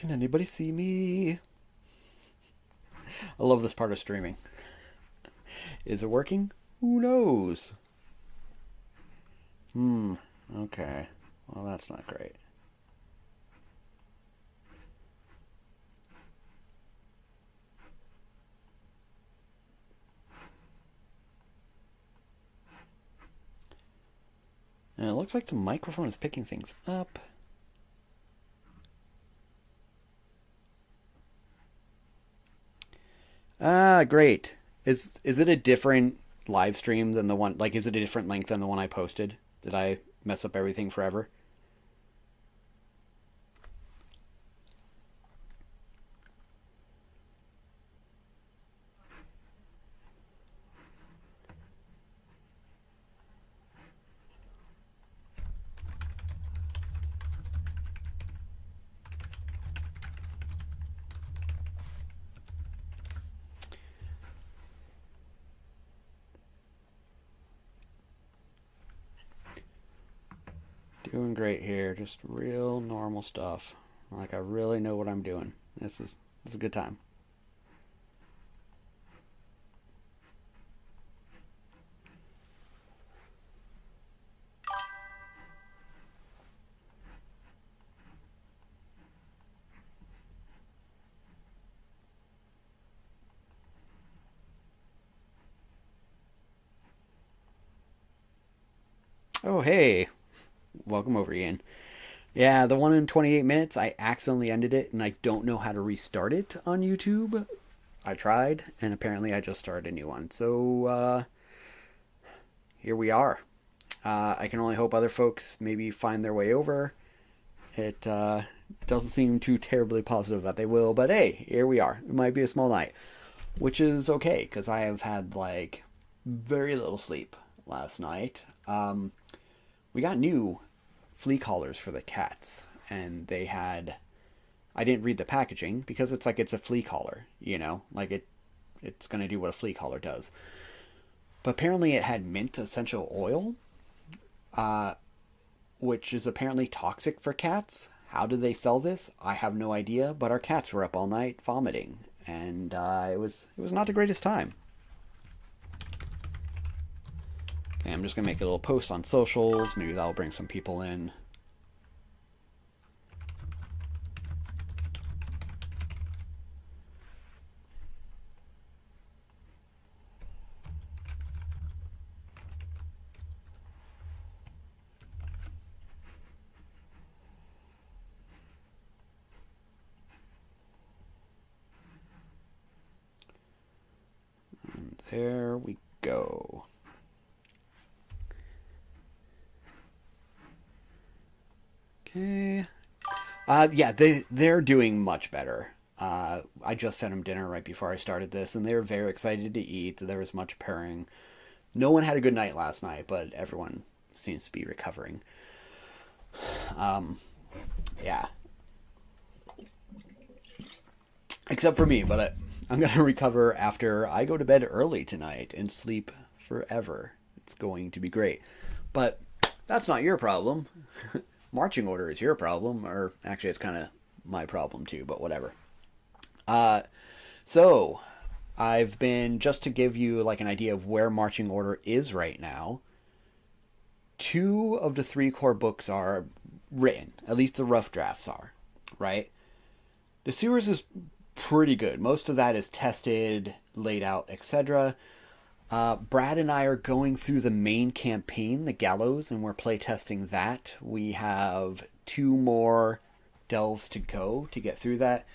Can anybody see me? I love this part of streaming. Is it working? Who knows? Okay. Well, that's not great. And it looks like the microphone is picking things up. Ah, great. Is it a different live stream than the one, like, is it a different length than the one I posted? Did I mess up everything forever? Doing great here. Just real normal stuff. Like I really know what I'm doing. This is a good time. Oh, hey. Welcome over, Ian. Yeah, the one in 28 minutes, I accidentally ended it and I don't know how to restart it on YouTube. I tried, and apparently I just started a new one. So, here we are. I can only hope other folks maybe find their way over. It doesn't seem too terribly positive that they will, but hey, here we are. It might be a small night, which is okay because I have had like very little sleep last night. We got new flea collars for the cats, and they had. I didn't read the packaging because it's like it's a flea collar, like it's gonna do what a flea collar does. But apparently it had mint essential oil, uh, which is apparently toxic for cats. How do they sell this? I have no idea. But our cats were up all night vomiting, and it was not the greatest time. Okay, I'm just gonna make a little post on socials. Maybe that'll bring some people in. And there we go. Okay. Yeah, they're doing much better. I just fed them dinner right before I started this, and they were very excited to eat. There was much purring. No one had a good night last night, but everyone seems to be recovering. Um, yeah, except for me, but I'm gonna recover after I go to bed early tonight and sleep forever. It's going to be great, but that's not your problem. Marching order is your problem, or actually, it's kind of my problem too. But whatever. Uh, so I've been just to give you like an idea of where marching order is right now. Two of the three core books are written, at least the rough drafts are, right? The series is pretty good. Most of that is tested, laid out, etc. Brad and I are going through the main campaign, the Gallows, and we're playtesting that. We have two more delves to go to get through that.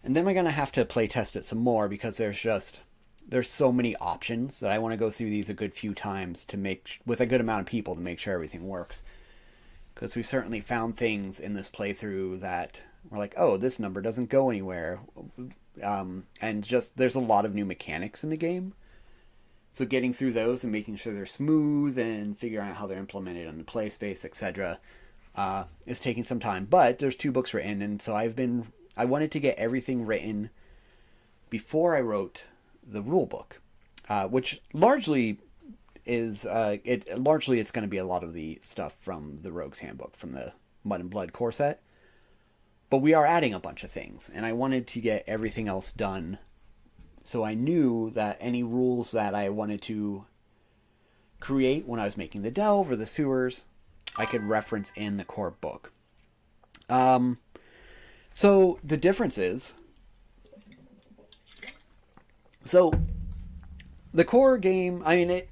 And then we're going to have to playtest it some more because there's so many options that I want to go through these a good few times to make with a good amount of people to make sure everything works. Because we've certainly found things in this playthrough that we're like, oh, this number doesn't go anywhere. And just there's a lot of new mechanics in the game. So getting through those and making sure they're smooth and figuring out how they're implemented on the play space, etc., is taking some time. But there's two books written, and so I wanted to get everything written before I wrote the rule book, which largely is largely it's going to be a lot of the stuff from the Rogue's Handbook from the Mud and Blood core set. But we are adding a bunch of things, and I wanted to get everything else done. So I knew that any rules that I wanted to create when I was making the delve or the sewers, I could reference in the core book. So the difference is, so the core game, I mean,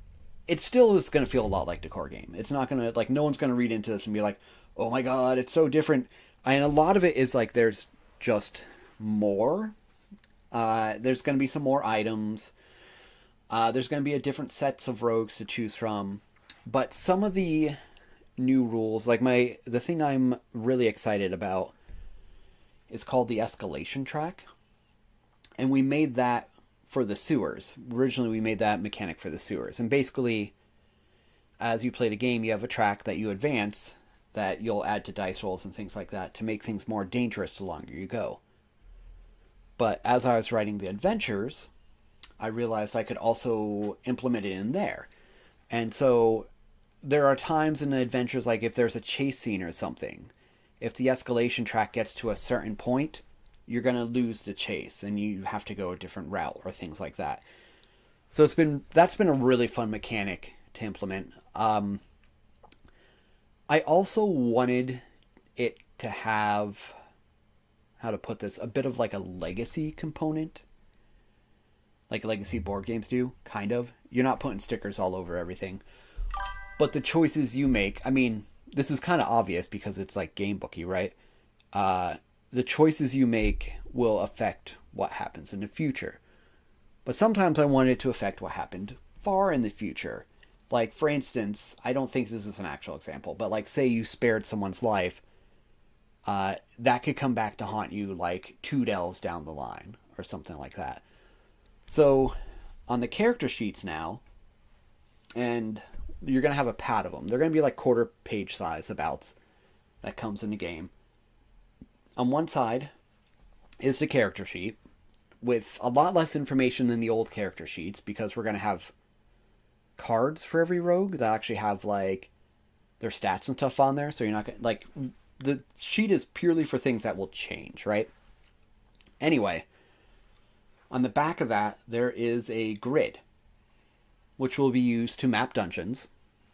it still is going to feel a lot like the core game. It's not going to, like, no one's going to read into this and be like, oh my god, it's so different. And a lot of it is like there's just more. There's going to be some more items. There's going to be a different sets of rogues to choose from. But some of the new rules, like the thing I'm really excited about is called the escalation track. And we made that for the sewers. Originally, we made that mechanic for the sewers. And basically, as you play the game, you have a track that you advance that you'll add to dice rolls and things like that to make things more dangerous the longer you go. But as I was writing the adventures, I realized I could also implement it in there. And so there are times in the adventures, like if there's a chase scene or something, if the escalation track gets to a certain point, you're going to lose the chase and you have to go a different route or things like that. So that's been a really fun mechanic to implement. I also wanted it to have, how to put this, a bit of like a legacy component. Like legacy board games do, kind of. You're not putting stickers all over everything. But the choices you make, I mean, this is kind of obvious because it's like game booky, right? The choices you make will affect what happens in the future. But sometimes I want it to affect what happened far in the future. Like, for instance, I don't think this is an actual example, but like, say you spared someone's life, that could come back to haunt you like 2 delves down the line or something like that. So on the character sheets now, and you're going to have a pad of them. They're going to be like quarter page size abouts that comes in the game. On one side is the character sheet with a lot less information than the old character sheets because we're going to have cards for every rogue that actually have like their stats and stuff on there. So you're not going to, like, the sheet is purely for things that will change, right? Anyway, on the back of that, there is a grid, which will be used to map dungeons.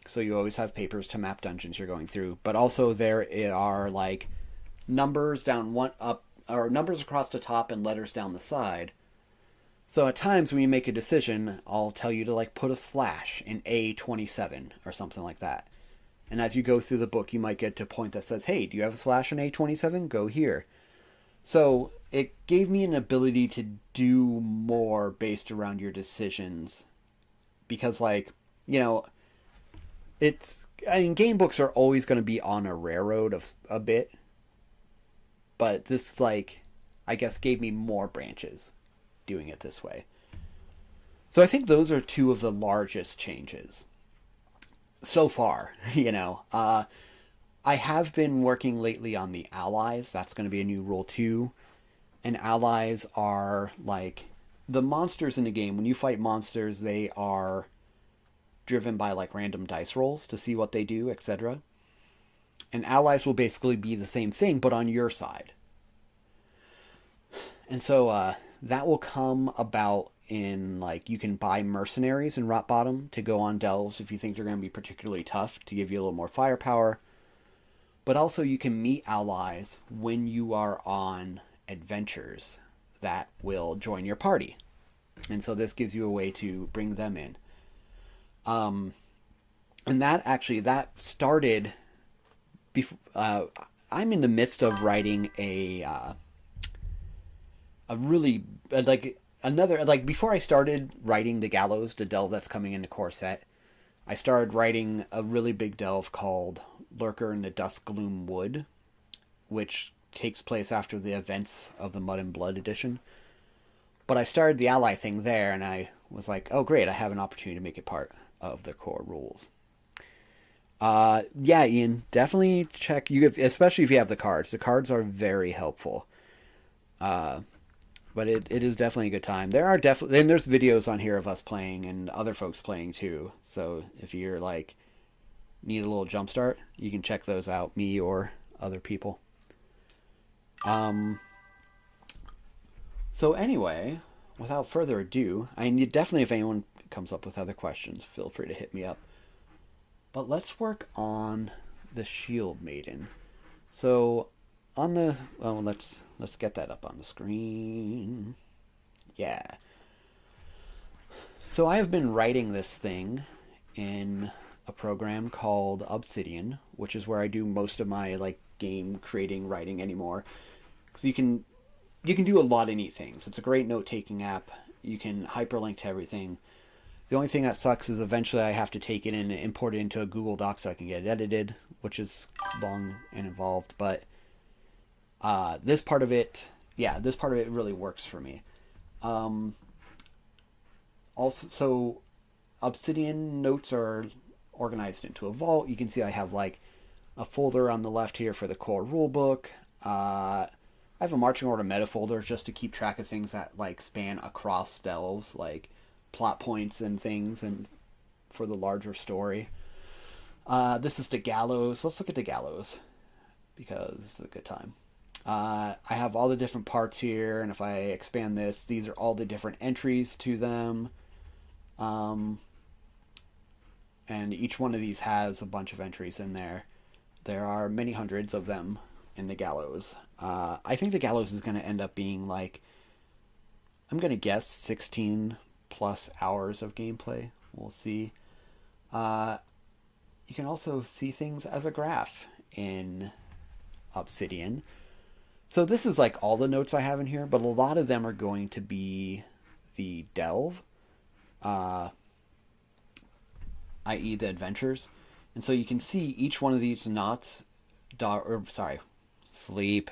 So you always have papers to map dungeons you're going through. But also there are like numbers down one up, or numbers across the top and letters down the side. So at times when you make a decision, I'll tell you to like put a slash in A27 or something like that. And as you go through the book, you might get to a point that says, hey, do you have a slash in A27? Go here. So it gave me an ability to do more based around your decisions. Because, like, you know, game books are always going to be on a railroad of a bit. But this, like, I guess gave me more branches doing it this way. So I think those are two of the largest changes so far, you know. I have been working lately on the allies. That's going to be a new rule too. And allies are like the monsters in the game. When you fight monsters, they are driven by like random dice rolls to see what they do, etc. And allies will basically be the same thing, but on your side. And so that will come about in, like, you can buy mercenaries in Rot Bottom to go on delves if you think they're going to be particularly tough to give you a little more firepower. But also you can meet allies when you are on adventures that will join your party. And so this gives you a way to bring them in. And that started before. I'm in the midst of writing a really before I started writing the Gallows, the delve that's coming into core set, I started writing a really big delve called Lurker in the Dusk Gloom Wood, which takes place after the events of the Mud and Blood edition. But I started the ally thing there, and I was like, oh great, I have an opportunity to make it part of the core rules. Yeah, Ian, definitely check, especially if you have the cards. The cards are very helpful. But it is definitely a good time. And there's videos on here of us playing and other folks playing too. So if you're like, need a little jump start, you can check those out, me or other people. Um, so anyway, without further ado, I need definitely if anyone comes up with other questions, feel free to hit me up. But let's work on the Shield Maiden. So on the let's get that up on the screen. Yeah. So I have been writing this thing in a program called Obsidian, which is where I do most of my like game creating writing anymore. Because you can do a lot of neat things. It's a great note taking app. You can hyperlink to everything. The only thing that sucks is eventually I have to take it and import it into a Google Doc so I can get it edited, which is long and involved. But this part of it, yeah, this part of it really works for me. Um, Also, so Obsidian notes are organized into a vault. You can see I have like a folder on the left here for the core rulebook. I have a marching order meta folder just to keep track of things that like span across delves, like plot points and things, and for the larger story. This is the gallows. Let's look at the gallows because it's a good time. I have all the different parts here, and if I expand this, these are all the different entries to them. Um, and each one of these has a bunch of entries in there. There are many hundreds of them in the gallows. I think the gallows is going to end up being like, I'm going to guess 16 plus hours of gameplay. We'll see. Uh, you can also see things as a graph in Obsidian. So this is like all the notes I have in here, but a lot of them are going to be the delve, uh, i.e. the adventures. And so you can see each one of these knots, sleep.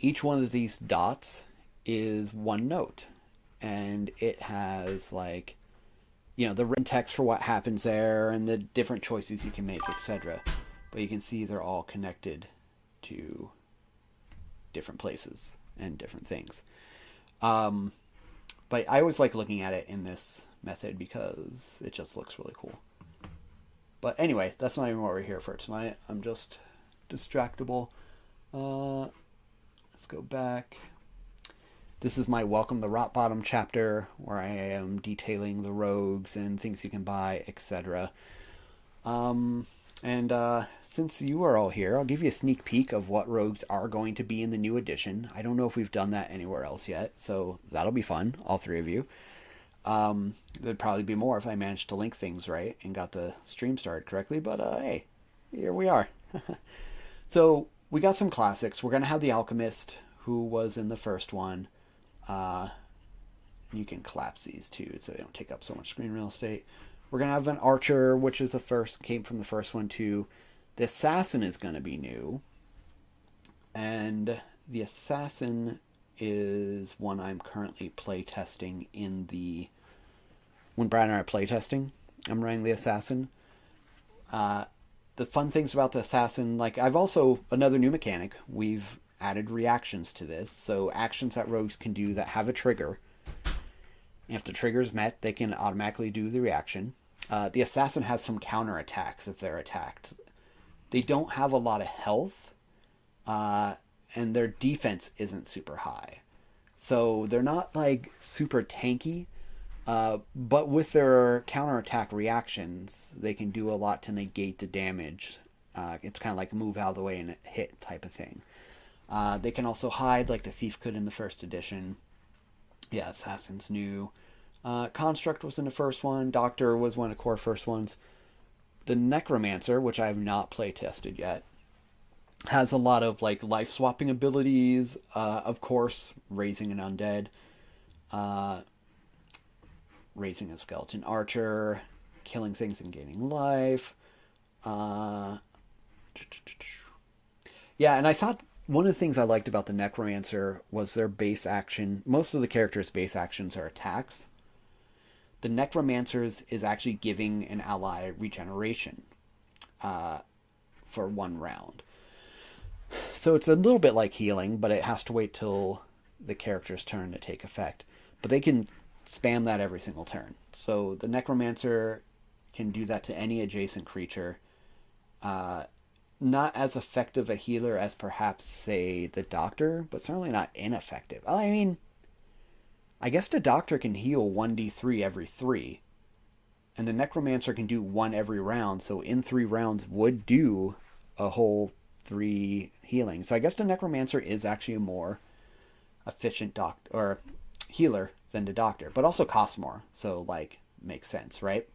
Each one of these dots is one note, and it has like, the written text for what happens there and the different choices you can make, etc. But you can see they're all connected to different places and different things. Um, but I always like looking at it in this method because it just looks really cool. But anyway, that's not even what we're here for tonight. I'm just distractible. Let's go back. This is my Welcome to Rot Bottom chapter where I am detailing the rogues and things you can buy, etc. And since you are all here, I'll give you a sneak peek of what rogues are going to be in the new edition. I don't know if we've done that anywhere else yet, so that'll be fun, all three of you. There'd probably be more if I managed to link things right and got the stream started correctly, but hey, here we are. So we got some classics. We're going to have the Alchemist, who was in the first one. You can collapse these too so they don't take up so much screen real estate. We're going to have an Archer, which is came from the first one too. The Assassin is going to be new. And the Assassin is one I'm currently playtesting when Brad and I are playtesting, I'm running the Assassin. The fun things about the Assassin, like I've also, another new mechanic, we've added reactions to this. So actions that rogues can do that have a trigger. If the trigger is met, they can automatically do the reaction. The Assassin has some counter attacks if they're attacked. They don't have a lot of health, and their defense isn't super high. So they're not like super tanky, but with their counterattack reactions, they can do a lot to negate the damage. It's kind of like move out of the way and hit type of thing. They can also hide like the Thief could in the first edition. Yeah, Assassin's new. Construct was in the first one. Doctor was one of the core first ones. The Necromancer, which I have not play tested yet, has a lot of like life swapping abilities. Of course, raising an undead, raising a skeleton archer, killing things and gaining life. Yeah, and I thought one of the things I liked about the Necromancer was their base action. Most of the characters' base actions are attacks. The Necromancer's is actually giving an ally regeneration for one round. So it's a little bit like healing, but it has to wait till the character's turn to take effect. But they can spam that every single turn. So the Necromancer can do that to any adjacent creature. not as effective a healer as perhaps, say, the doctor, but certainly not ineffective. I mean, I guess the doctor can heal 1d3 every 3, and the necromancer can do 1 every round, so in 3 rounds would do a whole 3 healing. So I guess the necromancer is actually a more efficient doctor or healer than the doctor, but also costs more, so like makes sense, right?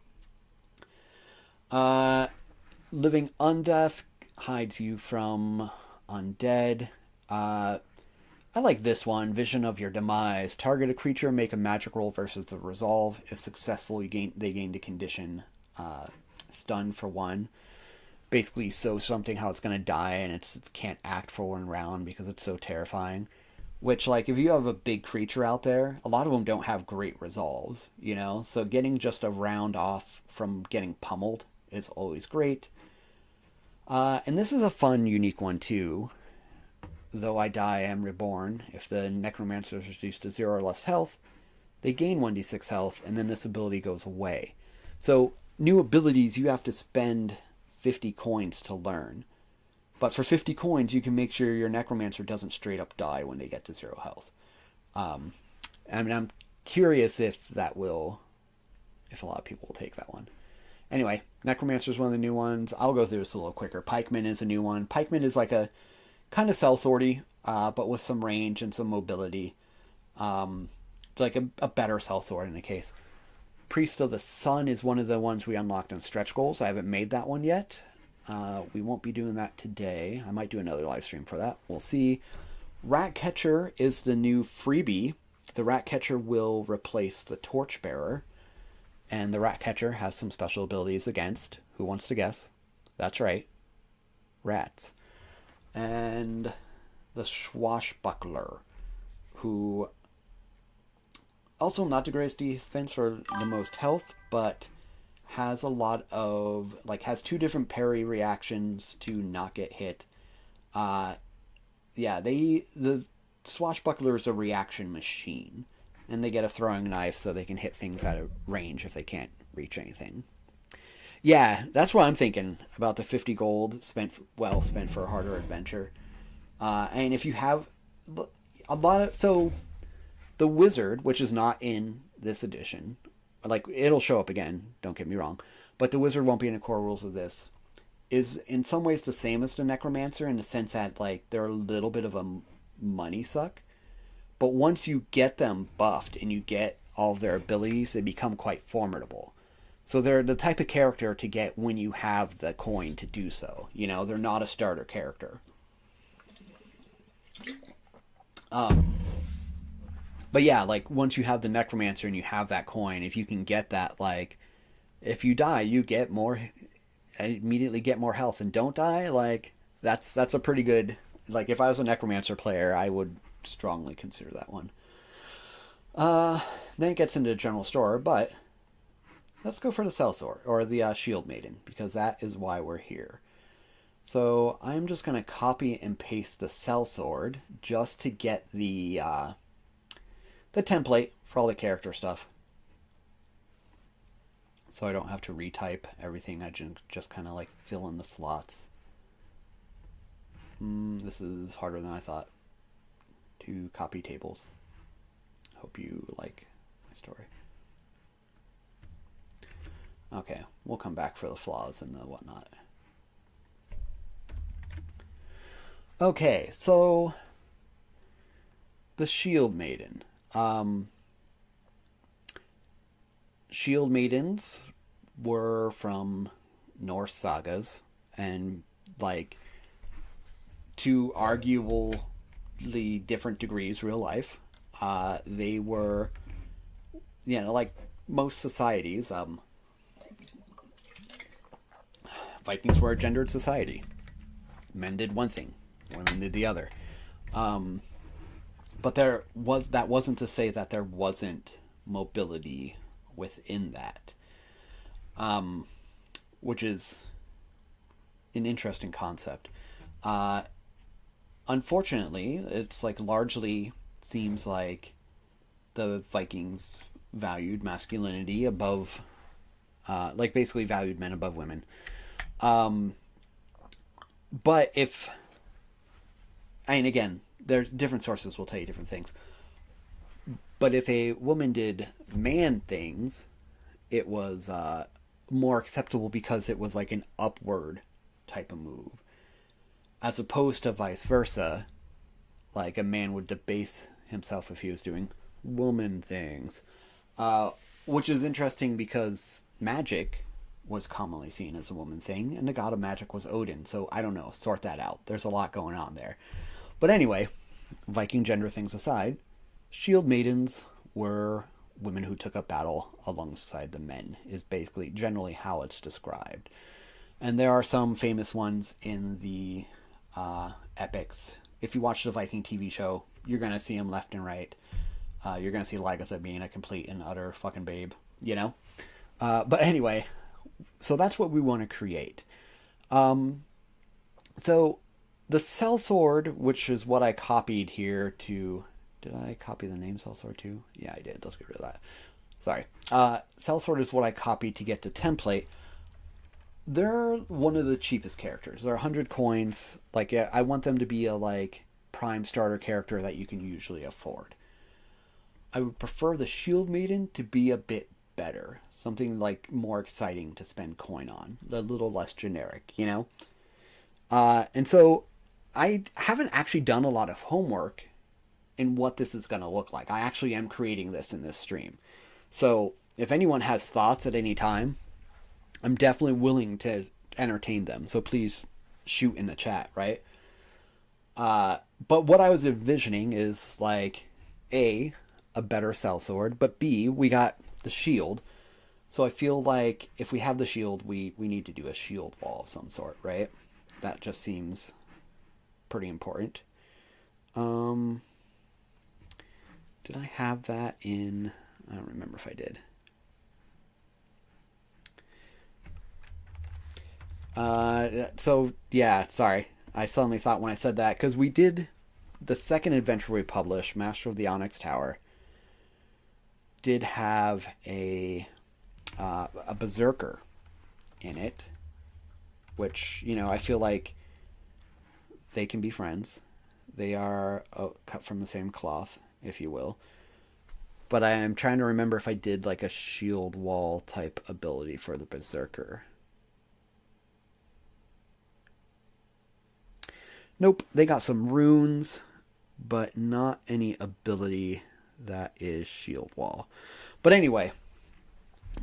Living undeath hides you from undead. I like this one. Vision of your demise. Target a creature, make a magic roll versus the resolve. If successful, they gain the condition stun for 1. Basically, so something how it's gonna die and it can't act for 1 round because it's so terrifying. Which, like, if you have a big creature out there, a lot of them don't have great resolves, you know? So getting just a round off from getting pummeled is always great. And this is a fun, unique one, too. Though I die, I am reborn. If the necromancer is reduced to 0 or less health, they gain 1d6 health, and then this ability goes away. So, new abilities, you have to spend 50 coins to learn. But for 50 coins, you can make sure your necromancer doesn't straight up die when they get to 0 health. I mean, I'm curious if a lot of people will take that one. Anyway, necromancer is one of the new ones. I'll go through this a little quicker. Pikeman is a new one. Pikeman is like a kind of sellswordy, but with some range and some mobility. Like a better sellsword in the case. Priest of the Sun is one of the ones we unlocked in stretch goals. I haven't made that one yet. We won't be doing that today. I might do another live stream for that. We'll see. Ratcatcher is the new freebie. The Ratcatcher will replace the Torchbearer. And the Ratcatcher has some special abilities against, who wants to guess? That's right, rats. And the Swashbuckler, who also not the greatest defense for the most health, but has a lot of, like, has 2 different parry reactions to not get hit. The Swashbuckler is a reaction machine, and they get a throwing knife so they can hit things out of range if they can't reach anything. Yeah, that's what I'm thinking about the 50 gold spent for a harder adventure. And if you have a lot of, so the wizard, which is not in this edition, like, it'll show up again, don't get me wrong, but the wizard won't be in the core rules of this, is in some ways the same as the necromancer in the sense that, like, they're a little bit of a money suck, but once you get them buffed and you get all of their abilities, they become quite formidable. So they're the type of character to get when you have the coin to do so. You know, they're not a starter character. But yeah, like, once you have the necromancer and you have that coin, if you can get that, like, if you die, you get more, immediately get more health, and don't die, like, that's a pretty good, like, if I was a necromancer player, I would strongly consider that one. Then it gets into the general store, but let's go for the sellsword, or the Shield Maiden, because that is why we're here. So I'm just going to copy and paste the sellsword just to get the template for all the character stuff. So I don't have to retype everything, I just kind of like fill in the slots. This is harder than I thought to copy tables. Hope you like my story. Okay, we'll come back for the flaws and the whatnot. Okay, so the Shield Maiden. Shield Maidens were from Norse sagas, and, like, to arguably different degrees real life. They were, like most societies, Vikings were a gendered society. Men did one thing, women did the other. But that wasn't to say that there wasn't mobility within that, which is an interesting concept. Unfortunately, it's like largely seems like the Vikings valued masculinity above, like basically valued men above women. But if, and again, there's different sources will tell you different things. But if a woman did man things, it was more acceptable because it was like an upward type of move, as opposed to vice versa. Like a man would debase himself if he was doing woman things, which is interesting because magic was commonly seen as a woman thing, and the god of magic was Odin. So I don't know, sort that out. There's a lot going on there. But anyway, Viking gender things aside, Shield Maidens were women who took up battle alongside the men, is basically generally how it's described. And there are some famous ones in the epics. If you watch the Viking TV show, you're going to see them left and right. You're going to see Lagertha being a complete and utter fucking babe, you know? But anyway, so that's what we want to create. So the sellsword, which is what I copied here to... Did I copy the name sellsword too? Yeah, I did. Let's get rid of that. Sorry. Sellsword is what I copied to get to template. They're one of the cheapest characters. They're 100 coins. Like, I want them to be a, like, prime starter character that you can usually afford. I would prefer the Shield Maiden to be a bit better. Something, like, more exciting to spend coin on. A little less generic, you know? And so, I haven't actually done a lot of homework in what this is going to look like. I actually am creating this in this stream. So, if anyone has thoughts at any time, I'm definitely willing to entertain them. So please shoot in the chat, right? But what I was envisioning is like A, a better sellsword, but B, we got the shield. So I feel like if we have the shield, we need to do a shield wall of some sort, right? That just seems pretty important. Did I have that in... I don't remember if I did. So yeah, sorry. I suddenly thought when I said that, because we did the second adventure we published, Master of the Onyx Tower, did have a berserker in it, which, you know, I feel like they can be friends. They are cut from the same cloth, if you will. But I am trying to remember if I did like a shield wall type ability for the berserker. Nope, they got some runes, but not any ability that is shield wall. But anyway,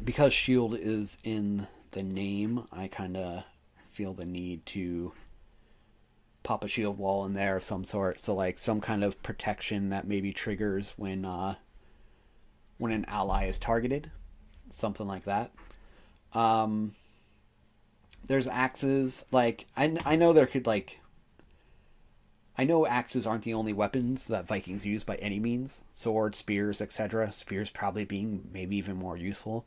because shield is in the name, I kind of feel the need to pop a shield wall in there of some sort. So like some kind of protection that maybe triggers when an ally is targeted. Something like that. There's axes. Like, I know there could like... I know axes aren't the only weapons that Vikings use by any means. Swords, spears, etc. Spears probably being maybe even more useful.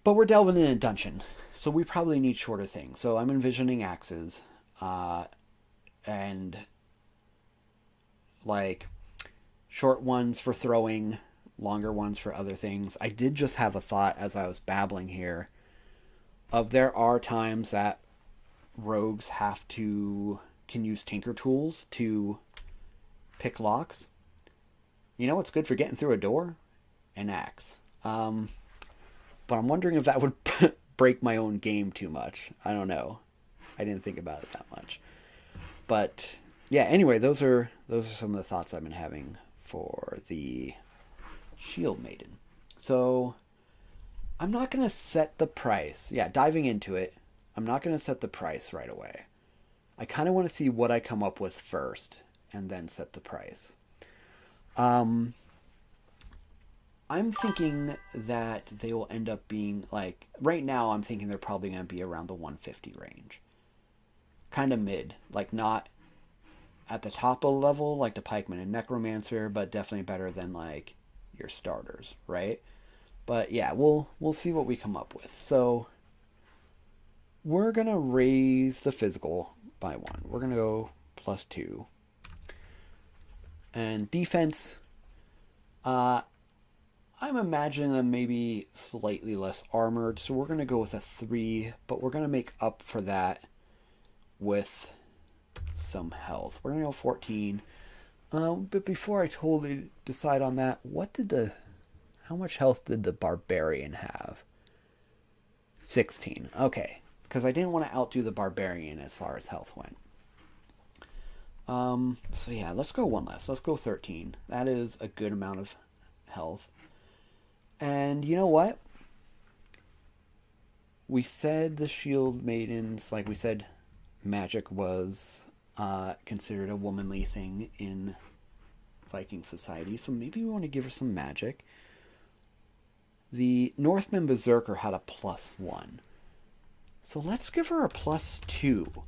But we're delving in a dungeon, so we probably need shorter things. So I'm envisioning axes, and like short ones for throwing, longer ones for other things. I did just have a thought as I was babbling here of there are times that rogues can use tinker tools to pick locks. You know what's good for getting through a door? An axe. But I'm wondering if that would break my own game too much. I don't know. I didn't think about it that much. But yeah, anyway, those are some of the thoughts I've been having for the Shield Maiden. So I'm not going to set the price. Yeah, diving into it, I'm not going to set the price right away. I kind of want to see what I come up with first and then set the price. I'm thinking that they will end up being like, right now I'm thinking they're probably going to be around the 150 range. Kind of mid, like not at the top of the level like the Pikeman and Necromancer, but definitely better than like your starters, right? But yeah, we'll see what we come up with. So we're going to raise the physical by 1. We're going to go +2. And defense, I'm imagining them maybe slightly less armored, so we're going to go with a 3, but we're going to make up for that with some health. We're going to go 14. But before I totally decide on that, how much health did the barbarian have? 16. Okay. Because I didn't want to outdo the barbarian as far as health went. So yeah, let's go one less. Let's go 13. That is a good amount of health. And you know what? We said the Shield Maidens, like we said, magic was considered a womanly thing in Viking society, so maybe we want to give her some magic. The Northman Berserker had a +1. So let's give her a +2.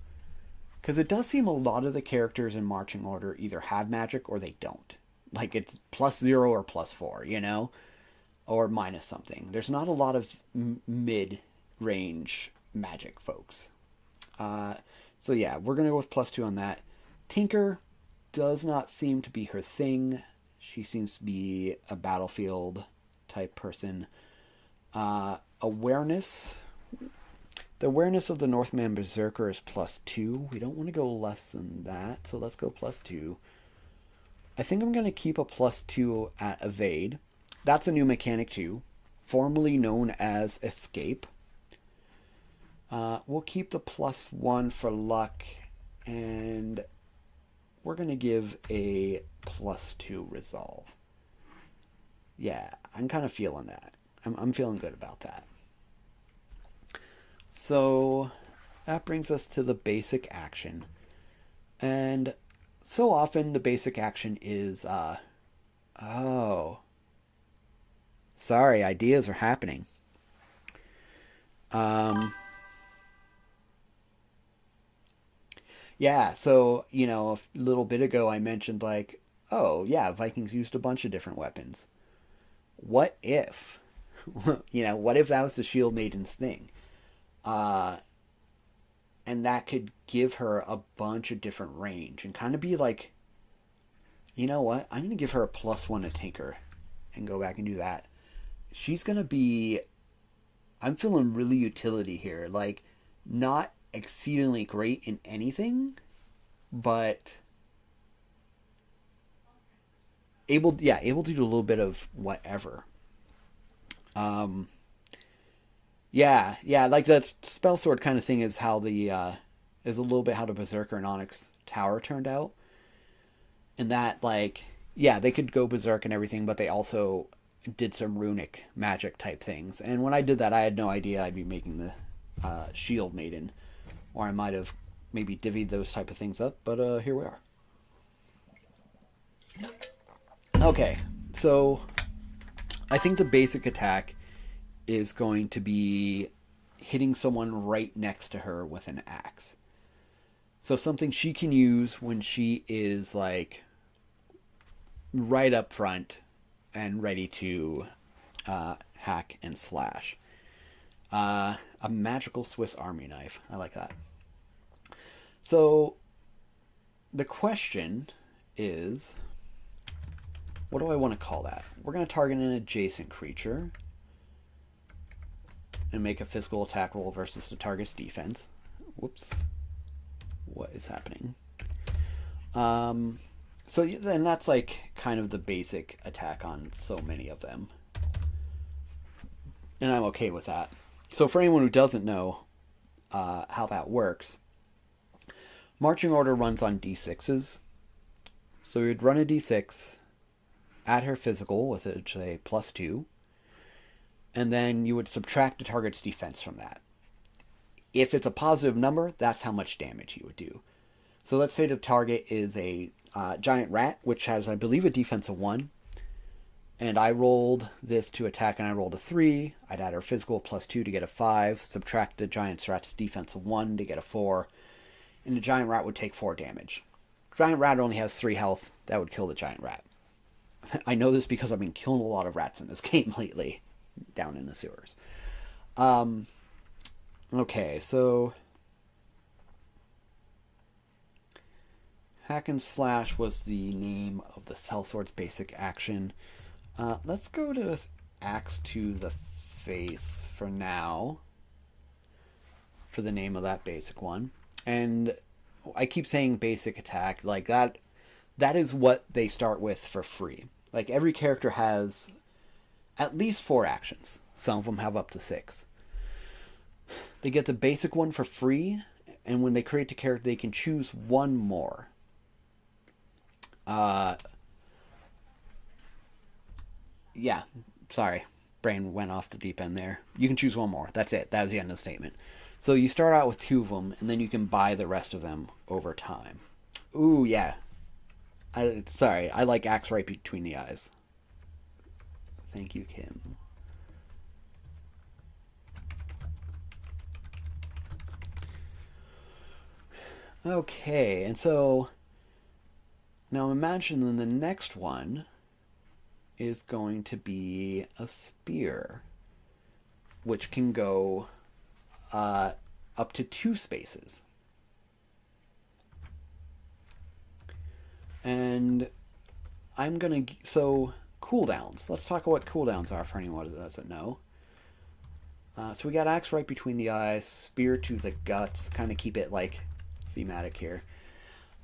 Because it does seem a lot of the characters in marching order either have magic or they don't. Like it's +0 or +4, you know? Or minus something. There's not a lot of mid-range magic folks. So yeah, we're going to go with +2 on that. Tinker does not seem to be her thing. She seems to be a battlefield type person. Awareness. The awareness of the Northman Berserker is +2. We don't want to go less than that, so let's go +2. I think I'm going to keep a +2 at Evade. That's a new mechanic too, formerly known as Escape. We'll keep the +1 for luck, and we're going to give a +2 resolve. Yeah, I'm kind of feeling that. I'm feeling good about that. So that brings us to the basic action. And so often the basic action is, oh, sorry, ideas are happening. Yeah, so, you know, a little bit ago I mentioned like, oh, yeah, Vikings used a bunch of different weapons. What if, what if that was the Shield Maiden's thing? And that could give her a bunch of different range and kind of be like, you know what? I'm going to give her a +1 to Tinker and go back and do that. She's going to be, I'm feeling really utility here. Like, not exceedingly great in anything, but able to do a little bit of whatever. Yeah, like that spell sword kind of thing is how is a little bit how the Berserker and Onyx Tower turned out. And that, like, yeah, they could go Berserk and everything, but they also did some runic magic type things. And when I did that, I had no idea I'd be making the Shield Maiden. Or I might have maybe divvied those type of things up, but here we are. Okay, so I think the basic attack is going to be hitting someone right next to her with an axe. So something she can use when she is like right up front and ready to hack and slash. A magical Swiss Army knife. I like that. So the question is, what do I want to call that? We're going to target an adjacent creature and make a physical attack roll versus the target's defense. Whoops. What is happening? So then that's like kind of the basic attack on so many of them. And I'm okay with that. So for anyone who doesn't know how that works, marching order runs on d6s. So we'd run a d6, add her physical with a +2, and then you would subtract the target's defense from that. If it's a positive number, that's how much damage you would do. So let's say the target is a giant rat, which has, I believe, a defense of 1. And I rolled this to attack, and I rolled a 3. I'd add her physical +2 to get a 5. Subtract the giant rat's defense of 1 to get a 4. And the giant rat would take 4 damage. Giant rat only has 3 health. That would kill the giant rat. I know this because I've been killing a lot of rats in this game lately, down in the sewers. Okay, so hack and slash was the name of the sellsword's basic action. Let's go to axe to the face for now, for the name of that basic one. And I keep saying basic attack, like that is what they start with for free. Like every character has at least 4 actions. Some of them have up to 6. They get the basic one for free, and when they create the character, they can choose one more. Yeah, sorry. Brain went off the deep end there. You can choose one more. That's it. That was the end of the statement. So you start out with 2 of them, and then you can buy the rest of them over time. Ooh, yeah. Sorry, I like axe right between the eyes. Thank you, Kim. Okay, and so now imagine the next one is going to be a spear, which can go up to 2 spaces. And I'm gonna so cooldowns. Let's talk about what cooldowns are for anyone that doesn't know. So we got axe right between the eyes, spear to the guts. Kind of keep it like thematic here.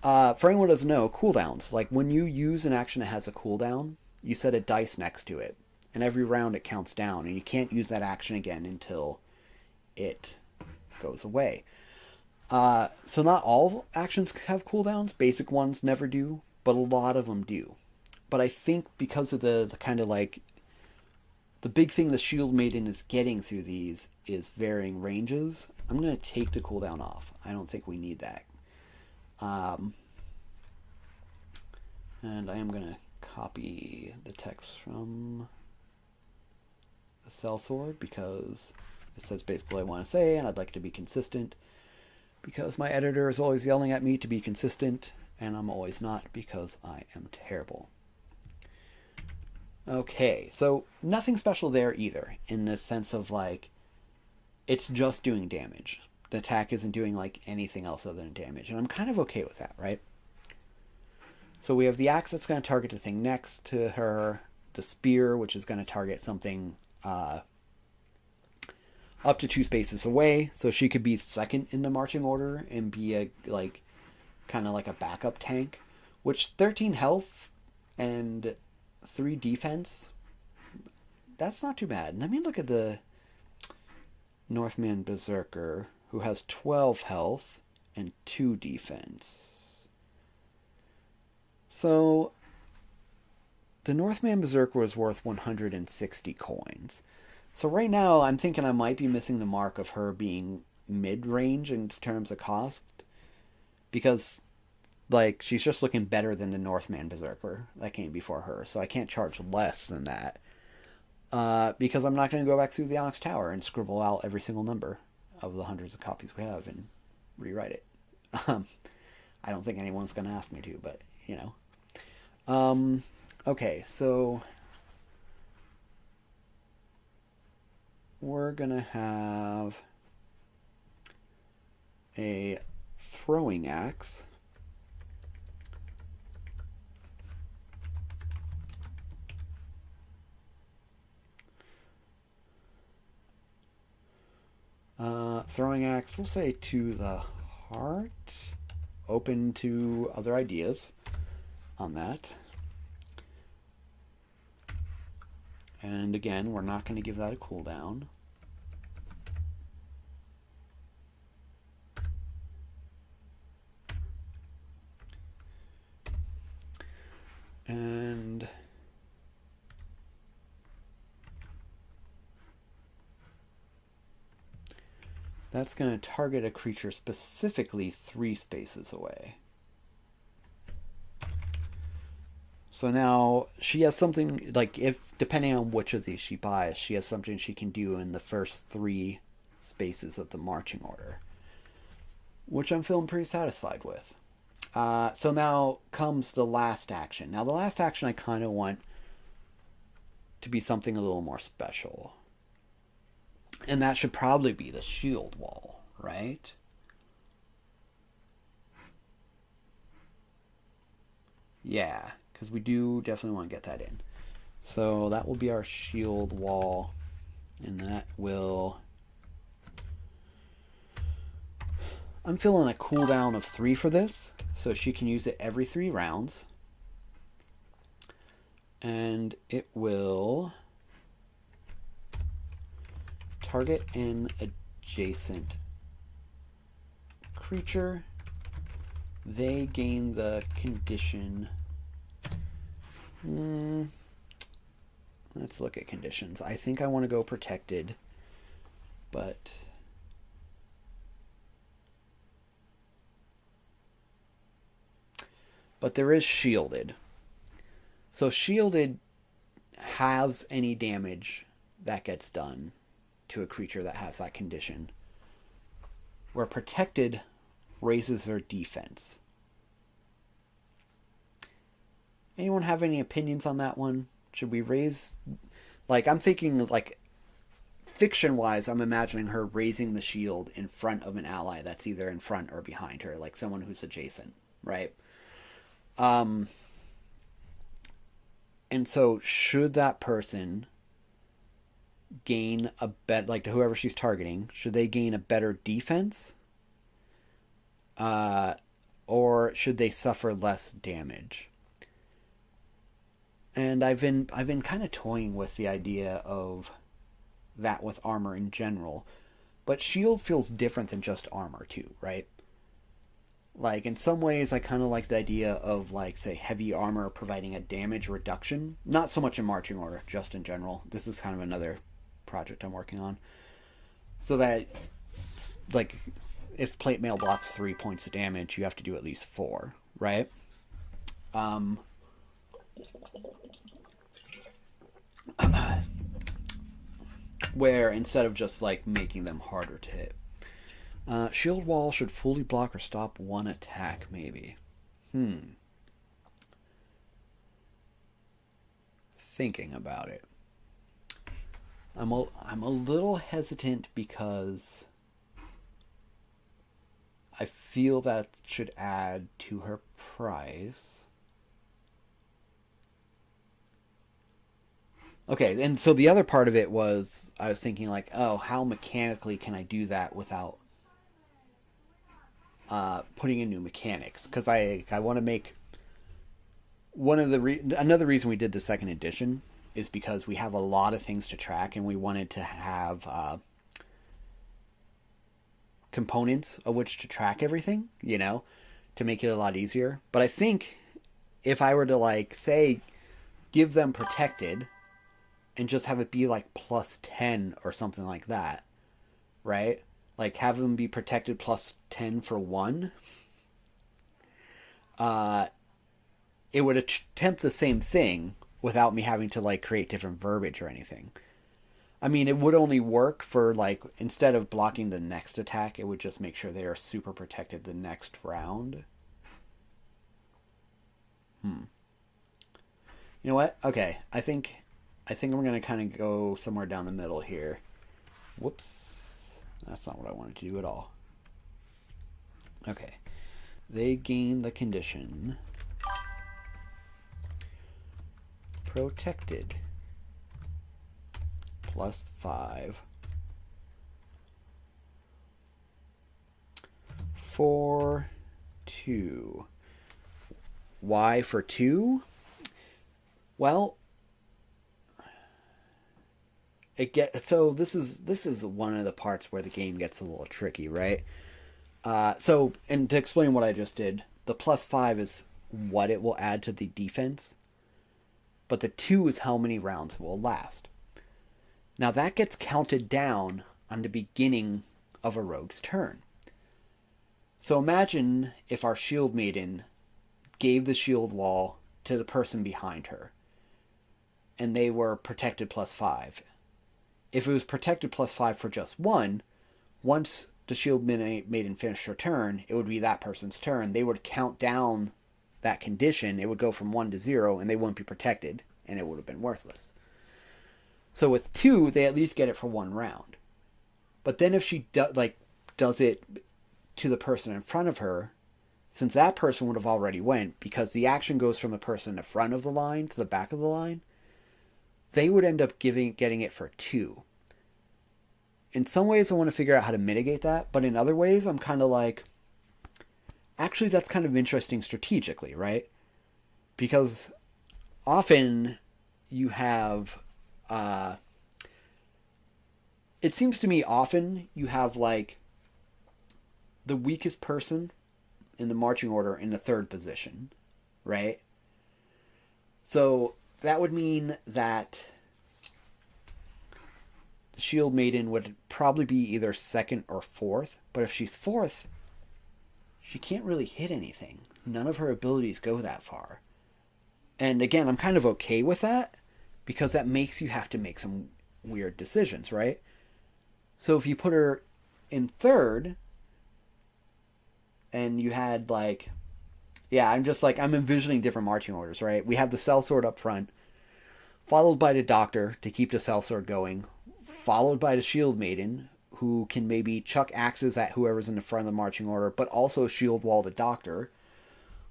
For anyone who doesn't know, cooldowns. Like when you use an action that has a cooldown, you set a dice next to it, and every round it counts down, and you can't use that action again until it goes away. So not all actions have cooldowns. Basic ones never do, but a lot of them do. But I think because of the kind of like the big thing the Shield Maiden is getting through these is varying ranges, I'm going to take the cooldown off. I don't think we need that. And I am going to copy the text from the sellsword because it says basically what I want to say, and I'd like to be consistent because my editor is always yelling at me to be consistent, and I'm always not because I am terrible. Okay, so nothing special there either, in the sense of like, it's just doing damage. The attack isn't doing like anything else other than damage, and I'm kind of okay with that, right? So we have the axe that's going to target the thing next to her, the spear, which is going to target something up to 2 spaces away, so she could be second in the marching order and be a like kind of like a backup tank, which 13 health and 3 defense, that's not too bad. Let me look at the Northman Berserker, who has 12 health and 2 defense. So the Northman Berserker was worth 160 coins. So right now I'm thinking I might be missing the mark of her being mid-range in terms of cost, because like she's just looking better than the Northman Berserker that came before her, so I can't charge less than that, because I'm not going to go back through the Onyx Tower and scribble out every single number of the hundreds of copies we have and rewrite it. I don't think anyone's going to ask me to, but you know. Okay, so we're gonna have a throwing axe. Throwing axe, we'll say to the heart. Open to other ideas on that. And again, we're not going to give that a cooldown. And that's going to target a creature specifically 3 spaces away. So now she has something, like, if depending on which of these she buys, she has something she can do in the first 3 spaces of the marching order, which I'm feeling pretty satisfied with. So now comes the last action. Now the last action I kind of want to be something a little more special. And that should probably be the shield wall, right? Yeah, because we do definitely want to get that in. So that will be our shield wall, and that will I'm feeling a cooldown of 3 for this, so she can use it every 3 rounds. And it will target an adjacent creature. They gain the condition. Let's look at conditions. I think I want to go protected, but there is shielded. So shielded halves any damage that gets done to a creature that has that condition, where protected raises their defense. Anyone have any opinions on that one? Should we raise... Like, I'm thinking, like, fiction-wise, I'm imagining her raising the shield in front of an ally that's either in front or behind her, like someone who's adjacent, right? And so should that person gain a bet, like to whoever she's targeting, should they gain a better defense? Or should they suffer less damage? And I've been kind of toying with the idea of that with armor in general, but shield feels different than just armor too, right? Like, in some ways, I kind of like the idea of, like, say, heavy armor providing a damage reduction. Not so much in marching order, just in general. This is kind of another project I'm working on. So that, like, if plate mail blocks 3 points of damage, you have to do at least 4, right? Where instead of just, like, making them harder to hit. Shield wall should fully block or stop one attack, maybe. Thinking about it. I'm a little hesitant because I feel that should add to her price. Okay, and so the other part of it was I was thinking, like, oh, how mechanically can I do that without putting in new mechanics? Because I want to make another reason we did the second edition is because we have a lot of things to track, and we wanted to have components of which to track everything, you know, to make it a lot easier. But I think if I were to, like, say, give them protected and just have it be like plus 10 or something like that, right? Like, have them be protected plus 10 for 1. It would attempt the same thing without me having to, like, create different verbiage or anything. I mean, it would only work for, like, instead of blocking the next attack, it would just make sure they are super protected the next round. You know what? Okay, I think I'm going to kind of go somewhere down the middle here. Whoops. That's not what I wanted to do at all. Okay. They gain the condition protected plus 5 for 2. Why for 2? Well, so this is one of the parts where the game gets a little tricky, right? So, and to explain what I just did, the plus 5 is what it will add to the defense, but the 2 is how many rounds it will last. Now that gets counted down on the beginning of a rogue's turn. So imagine if our Shield Maiden gave the shield wall to the person behind her, and they were protected plus 5. If it was protected plus 5 for just 1, once the Shield Maiden finished her turn, it would be that person's turn. They would count down that condition. It would go from 1 to 0, and they wouldn't be protected, and it would have been worthless. So with 2, they at least get it for 1 round. But then if she does it to the person in front of her, since that person would have already went, because the action goes from the person in the front of the line to the back of the line, they would end up getting it for 2. In some ways, I want to figure out how to mitigate that, but in other ways, I'm kind of like, actually that's kind of interesting strategically, right? Because often you have, it seems to me often you have like the weakest person in the marching order in the third position, right? So that would mean that Shield Maiden would probably be either second or fourth, but if she's fourth, she can't really hit anything. None of her abilities go that far. And again, I'm kind of okay with that because that makes you have to make some weird decisions, right? So if you put her in third and you had like, yeah, I'm envisioning different marching orders, right? We have the sellsword up front, followed by the doctor to keep the sellsword going, followed by the Shield Maiden, who can maybe chuck axes at whoever's in the front of the marching order, but also shield wall the doctor,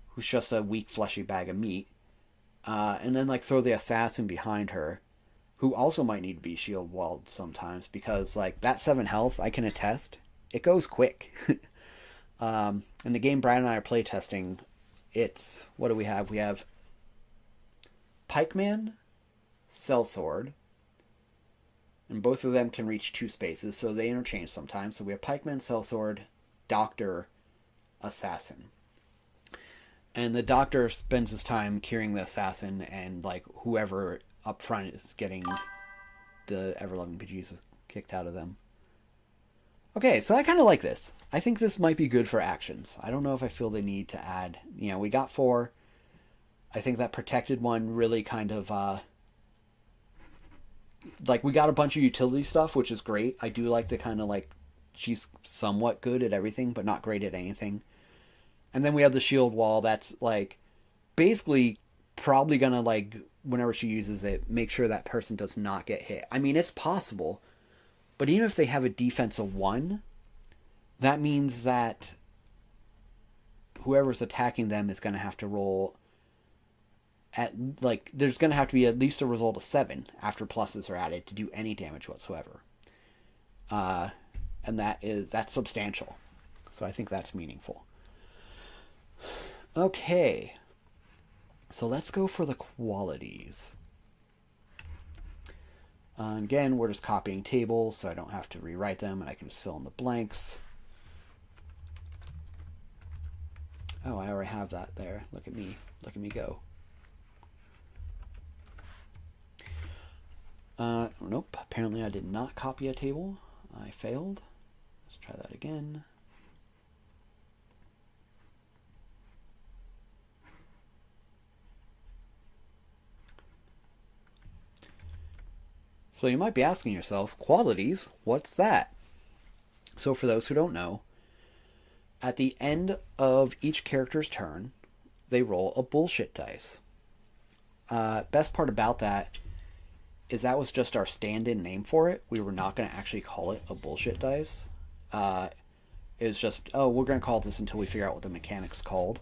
who's just a weak, fleshy bag of meat. And then like throw the assassin behind her, who also might need to be shield walled sometimes, because like that 7 health, I can attest, it goes quick. In the game Brad and I are playtesting, it's, what do we have? We have Pikeman, Sellsword, and both of them can reach 2 spaces, so they interchange sometimes. So we have Pikeman, Sellsword, Doctor, Assassin. And the Doctor spends his time curing the Assassin, and like whoever up front is getting the ever-loving bejesus kicked out of them. Okay, so I kind of like this. I think this might be good for actions. I don't know if I feel the need to add... we got 4. I think that protected one really kind of... like, we got a bunch of utility stuff, which is great. I do like the kind of, like, she's somewhat good at everything, but not great at anything. And then we have the shield wall that's, like, basically probably going to, like, whenever she uses it, make sure that person does not get hit. I mean, it's possible, but even if they have a defense of 1, that means that whoever's attacking them is going to have to roll at, like, there's going to have to be at least a result of 7 after pluses are added to do any damage whatsoever. And that's substantial. So I think that's meaningful. Okay. So let's go for the qualities. Again, we're just copying tables, so I don't have to rewrite them, and I can just fill in the blanks. Oh, I already have that there. Look at me. Look at me go. Nope. Apparently I did not copy a table. I failed. Let's try that again. So you might be asking yourself, qualities, what's that? So for those who don't know, at the end of each character's turn, they roll a bullshit dice. Best part about that is that was just our stand-in name for it. We were not going to actually call it a bullshit dice. It was just, oh, we're going to call this until we figure out what the mechanic's called.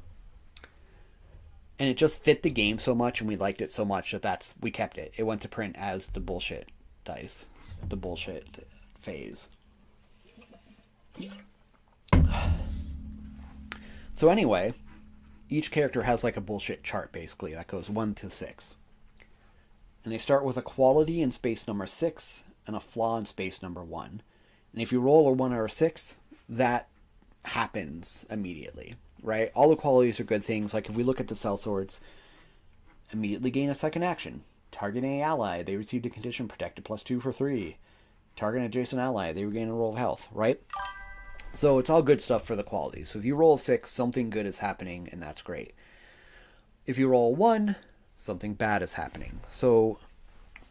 And it just fit the game so much, and we liked it so much that we kept it. It went to print as the bullshit dice, the bullshit phase. So anyway, each character has like a bullshit chart basically that goes 1 to 6. And they start with a quality in space number 6 and a flaw in space number 1. And if you roll a 1 or a 6, that happens immediately, right? All the qualities are good things. Like if we look at the sellswords, immediately gain a second action. Targeting an ally, they received a condition protected +2 for 3. Target an adjacent ally, they regain a roll of health, right? So it's all good stuff for the qualities. So if you roll a 6, something good is happening, and that's great. If you roll a 1, something bad is happening. So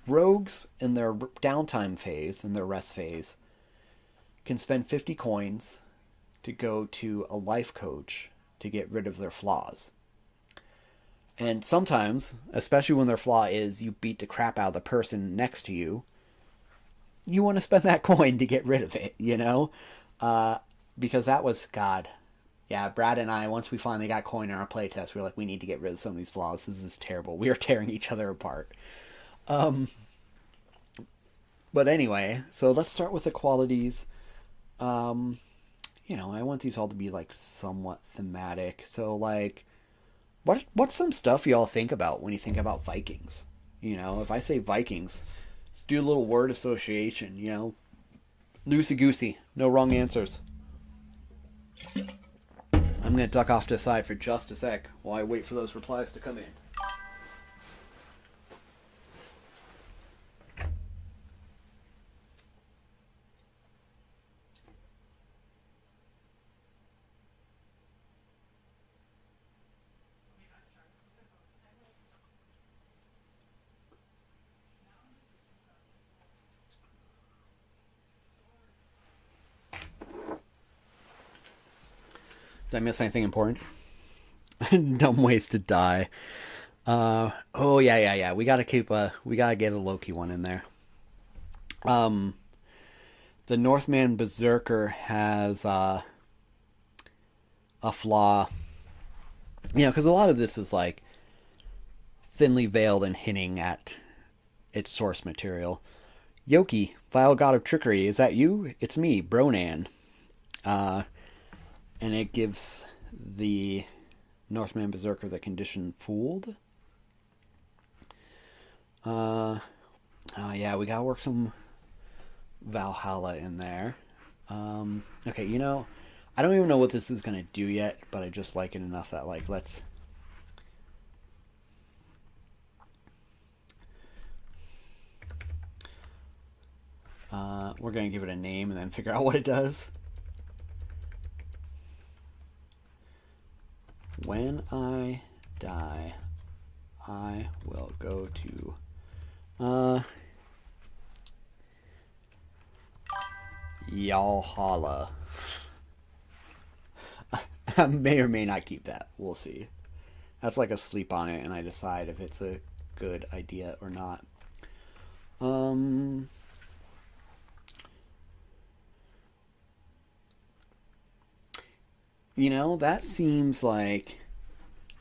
rogues in their downtime phase, in their rest phase, can spend 50 coins to go to a life coach to get rid of their flaws. And sometimes, especially when their flaw is you beat the crap out of the person next to you, you want to spend that coin to get rid of it, you know? Because that was, God, yeah, Brad and I, once we finally got coin in our playtest, we were like, we need to get rid of some of these flaws. This is terrible. We are tearing each other apart. But anyway, so let's start with the qualities. I want these all to be like somewhat thematic. So like, what's some stuff y'all think about when you think about Vikings? If I say Vikings, let's do a little word association. Loosey goosey, no wrong answers. I'm gonna duck off to the side for just a sec while I wait for those replies to come in. Did I miss anything important? Dumb ways to die. Oh yeah. We gotta get a Loki one in there. Um, the Northman Berserker has a flaw. Because a lot of this is like thinly veiled and hinting at its source material. Yoki, vile god of trickery, is that you? It's me, Bronan. Uh, and it gives the Northman Berserker the condition fooled. Yeah, we gotta work some Valhalla in there. Okay, I don't even know what this is gonna do yet, but I just like it enough that like let's. We're gonna give it a name and then figure out what it does. When I die, I will go to Valhalla. I may or may not keep that. We'll see. That's like a sleep on it, and I decide if it's a good idea or not. That seems like.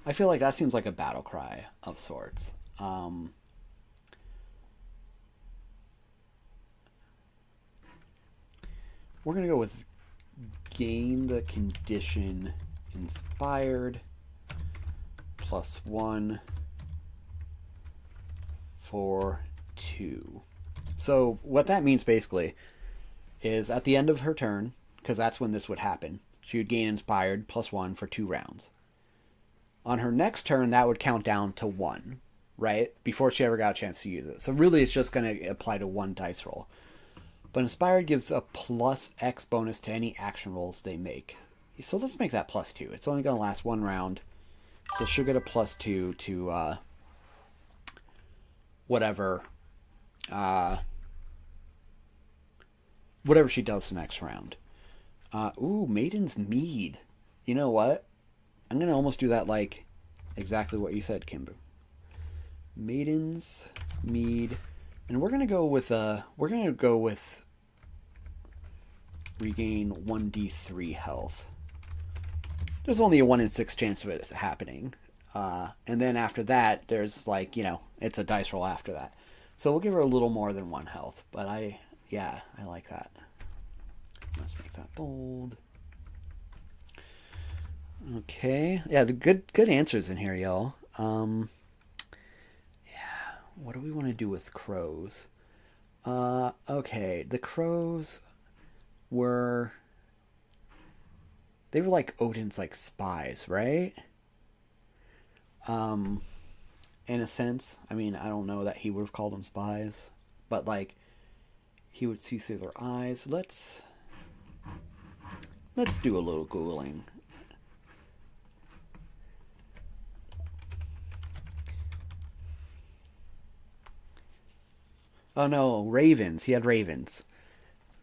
I feel like that seems like a battle cry of sorts. We're going to go with gain the condition inspired +1 for 2. So what that means basically is at the end of her turn, because that's when this would happen, she would gain inspired +1 for 2 rounds. On her next turn, that would count down to 1, right? Before she ever got a chance to use it. So really it's just going to apply to 1 dice roll. But inspired gives a +X bonus to any action rolls they make. So let's make that +2. It's only going to last 1 round. So she'll get a +2 to whatever whatever she does the next round. Maiden's Mead. You know what? I'm going to almost do that like exactly what you said, Kimber. Maiden's Mead. And we're going to go with regain 1d3 health. There's only a 1 in 6 chance of it happening. And then after that, there's like, it's a dice roll after that. So we'll give her a little more than 1 health. But I like that. Let's make that bold. Okay. Yeah, the good answers in here, y'all. What do we want to do with crows? Okay, the crows were like Odin's like spies, right? In a sense. I mean, I don't know that he would have called them spies, but like he would see through their eyes. Let's do a little Googling. Oh no, ravens. He had ravens.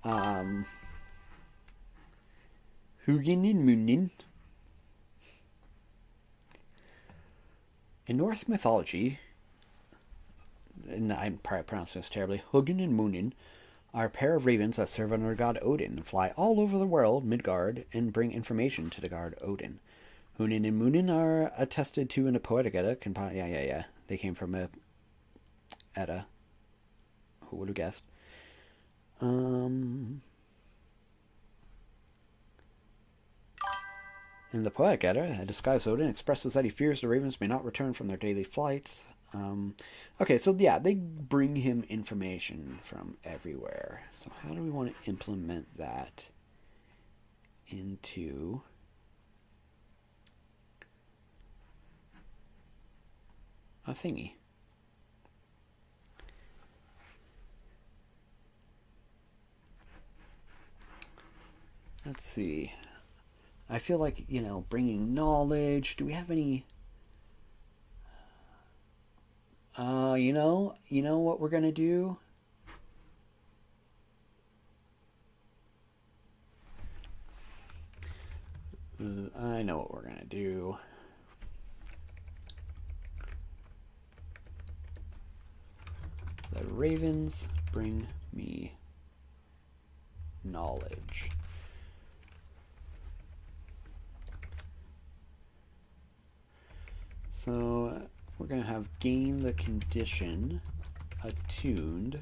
Hugin and Munin. In Norse mythology, and I'm probably pronouncing this terribly, Hugin and Munin are a pair of ravens that serve under god Odin and fly all over the world, Midgard, and bring information to the god Odin. Hunin and Munin are attested to in a poetic Edda. Yeah. They came from a Edda. Who would have guessed? In the Poetic Edda, a disguised Odin expresses that he fears the ravens may not return from their daily flights. Okay, so yeah, they bring him information from everywhere. So how do we want to implement that into a thingy? Let's see. I feel like, bringing knowledge. Do we have any... you know what we're gonna do? I know what we're gonna do. The ravens bring me knowledge. So we're going to have gain the condition attuned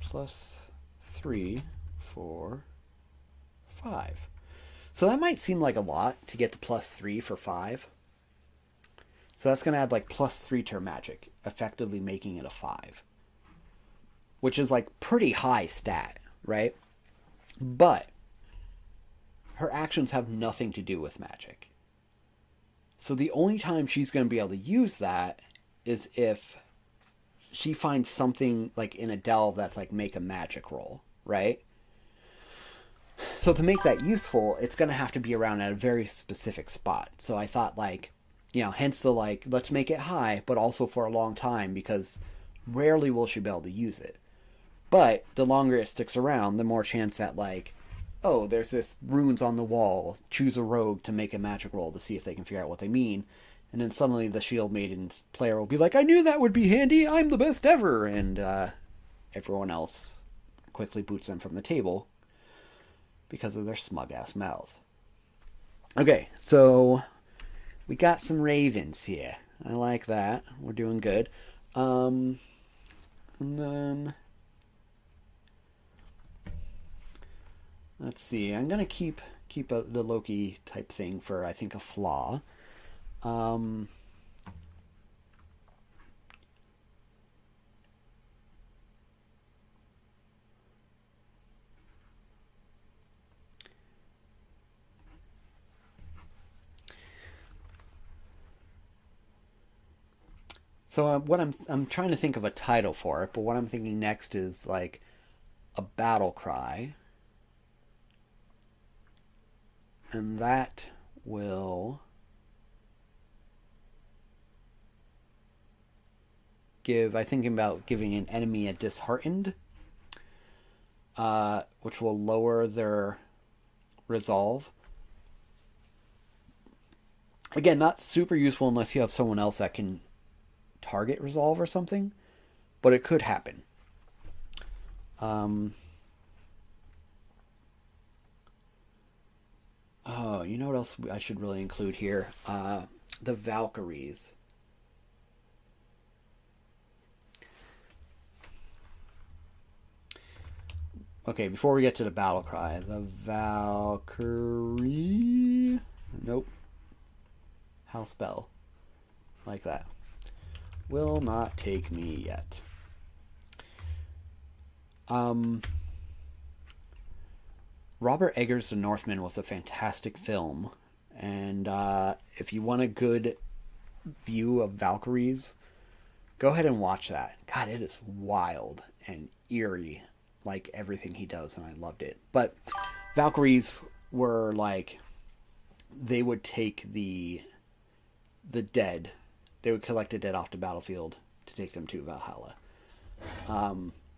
+3 for 5. So that might seem like a lot to get to +3 for 5. So that's going to add like +3 to her magic, effectively making it a 5. Which is like pretty high stat, right? But her actions have nothing to do with magic. So the only time she's going to be able to use that is if she finds something like in a delve that's like make a magic roll, right? So to make that useful, it's going to have to be around at a very specific spot. So I thought like, hence the like, let's make it high, but also for a long time, because rarely will she be able to use it. But the longer it sticks around, the more chance that like, oh, there's this runes on the wall. Choose a rogue to make a magic roll to see if they can figure out what they mean. And then suddenly the Shield Maiden's player will be like, I knew that would be handy. I'm the best ever. And everyone else quickly boots them from the table because of their smug-ass mouth. Okay, so we got some ravens here. I like that. We're doing good. And then... let's see. I'm gonna keep the Loki type thing for I think a flaw. So what I'm trying to think of a title for it, but what I'm thinking next is like a battle cry. And that will give, I think about giving an enemy a disheartened, which will lower their resolve. Again, not super useful unless you have someone else that can target resolve or something, but it could happen. Oh, you know what else I should really include here? The Valkyries. Okay, before we get to the battle cry, the Valkyrie... Nope. How spell? Like that. Will not take me yet. Robert Eggers' The Northman was a fantastic film, and if you want a good view of Valkyries, go ahead and watch that. God, it is wild and eerie, like everything he does, and I loved it. But Valkyries were like, they would take the dead, they would collect the dead off the battlefield to take them to Valhalla.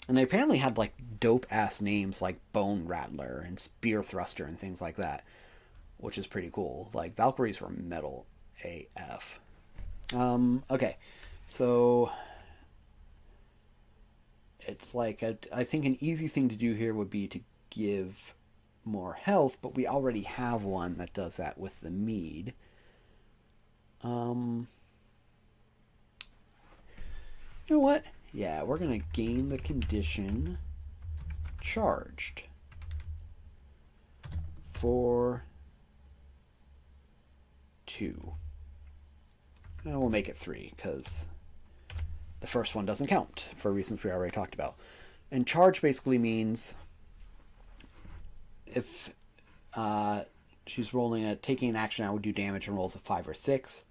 And they apparently had like dope ass names like Bone Rattler and Spear Thruster and things like that, which is pretty cool. Like Valkyries were metal AF. Okay, so it's like I think an easy thing to do here would be to give more health, but we already have one that does that with the mead. You know what? Yeah, we're going to gain the condition charged for 2. And we'll make it 3 because the first one doesn't count for reasons we already talked about. And charge basically means if she's taking an action, I would do damage and rolls a 5 or 6.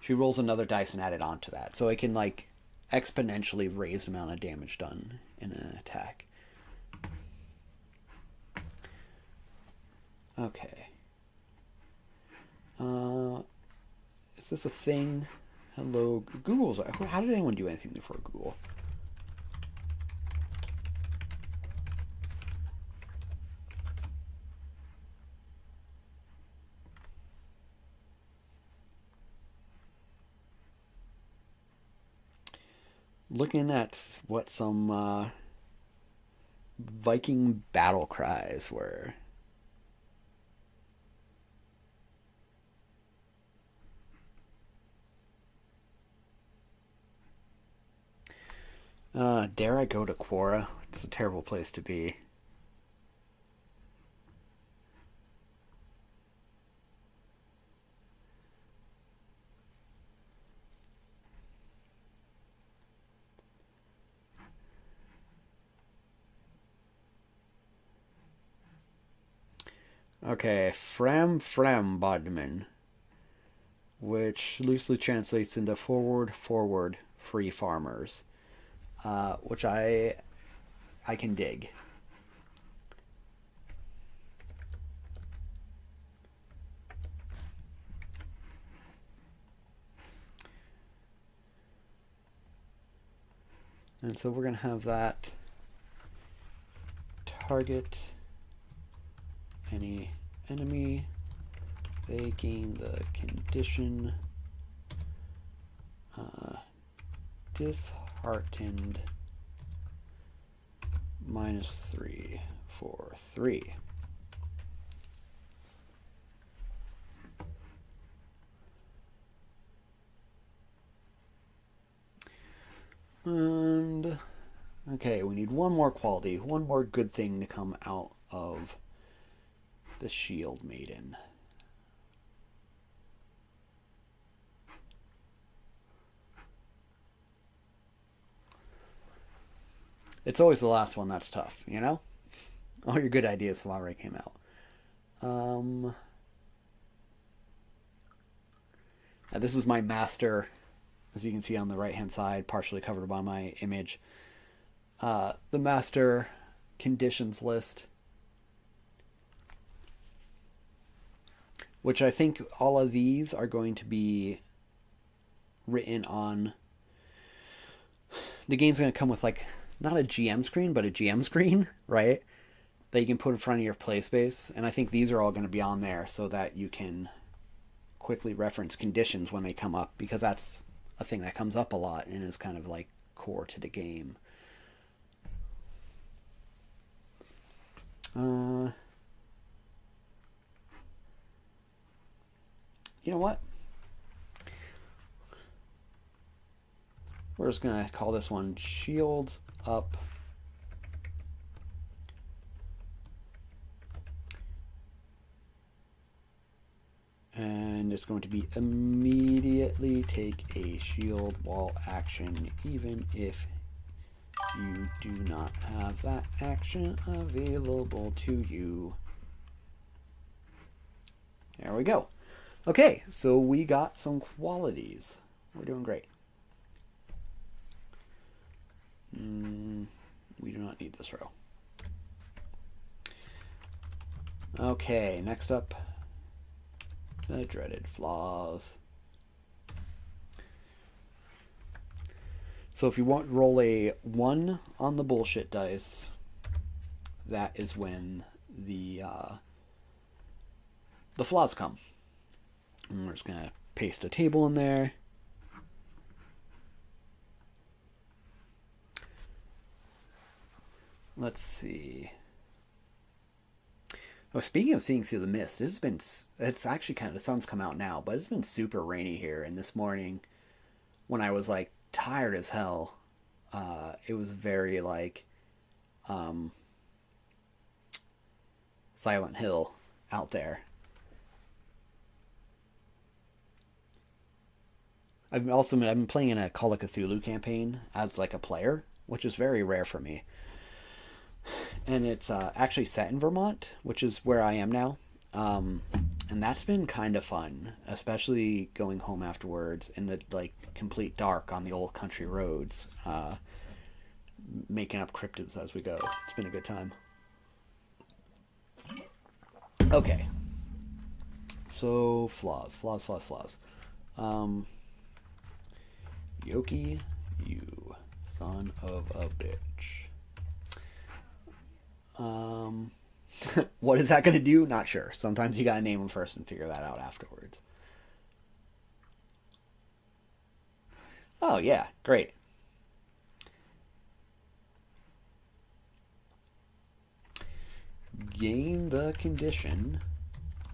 She rolls another dice and add it onto that. So it can like exponentially raise the amount of damage done in an attack. Okay. Is this a thing? Hello, Google's. How did anyone do anything before Google? Looking at what some Viking battle cries were. Dare I go to Quora? It's a terrible place to be. Okay, Fram Bodman, which loosely translates into forward free farmers, which I can dig. And so we're going to have that target any enemy. They gain the condition disheartened -3 for 3. And okay, we need one more quality, one more good thing to come out of the Shield Maiden. It's always the last one that's tough, you know? All your good ideas have already came out. This is my master, as you can see on the right-hand side, partially covered by my image. The master conditions list, which I think all of these are going to be written on. The game's going to come with like not a GM screen, but a GM screen, right? That you can put in front of your play space. And I think these are all going to be on there so that you can quickly reference conditions when they come up, because that's a thing that comes up a lot and is kind of like core to the game. You know what? We're just going to call this one Shields Up and it's going to be immediately take a shield wall action even if you do not have that action available to you. There we go. Okay, so we got some qualities. We're doing great. We do not need this row. Okay, next up, the dreaded flaws. So if you want roll a 1 on the bullshit dice, that is when the flaws come. And we're just gonna paste a table in there. Let's see. Oh, speaking of seeing through the mist, it's actually kind of, the sun's come out now, but it's been super rainy here. And this morning, when I was like tired as hell, it was very like Silent Hill out there. I've been playing in a Call of Cthulhu campaign as like a player, which is very rare for me. And it's actually set in Vermont, which is where I am now. Um, and that's been kind of fun, especially going home afterwards in the like complete dark on the old country roads, making up cryptids as we go. It's been a good time. Okay, so flaws. Um, Yoki, you son of a bitch. Um, what is that going to do? Not sure. Sometimes you got to name them first and figure that out afterwards. Oh, yeah, great. Gain the condition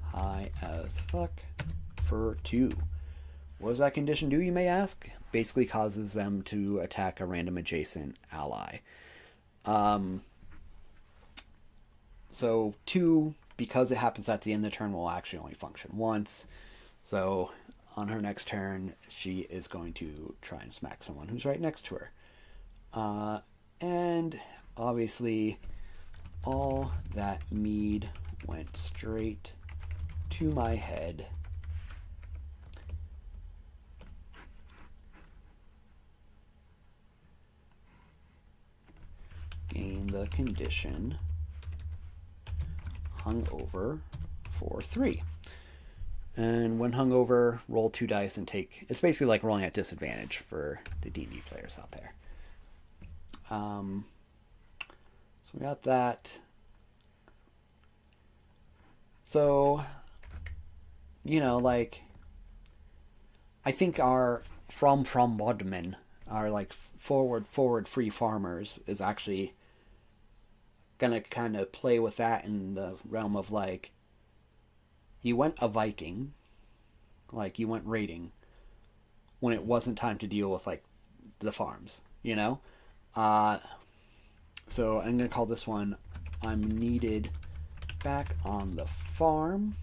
high as fuck for 2. What does that condition do, you may ask? Basically causes them to attack a random adjacent ally. Um, so 2, because it happens at the end of the turn, will actually only function once. So on her next turn, she is going to try and smack someone who's right next to her. And obviously, all that mead went straight to my head. Gain the condition hungover for 3. And when hungover, roll 2 dice and take... It's basically like rolling at disadvantage for the D&D players out there. So we got that. So, like... I think our from Bodman, our like forward free farmers, is actually gonna kind of play with that in the realm of like, you went a Viking, like you went raiding when it wasn't time to deal with like the farms, so I'm gonna call this one I'm needed back on the farm.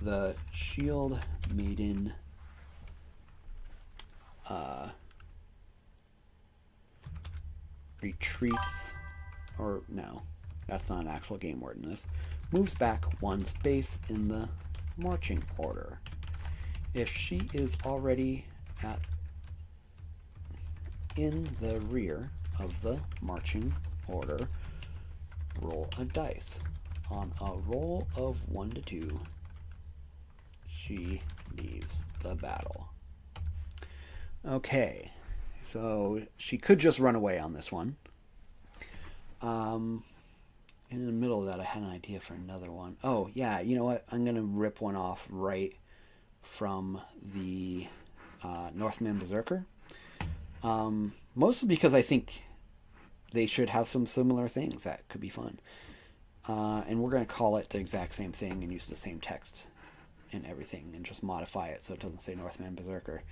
The Shield Maiden retreats, or no, that's not an actual game word in this, moves back 1 space in the marching order. If she is already in the rear of the marching order, roll a dice. On a roll of 1 to 2, she leaves the battle. Okay, so she could just run away on this one. In the middle of that, I had an idea for another one. Oh, yeah, you know what? I'm going to rip one off right from the Northman Berserker. Mostly because I think they should have some similar things that could be fun. And we're going to call it the exact same thing and use the same text and everything and just modify it so it doesn't say Northman Berserker.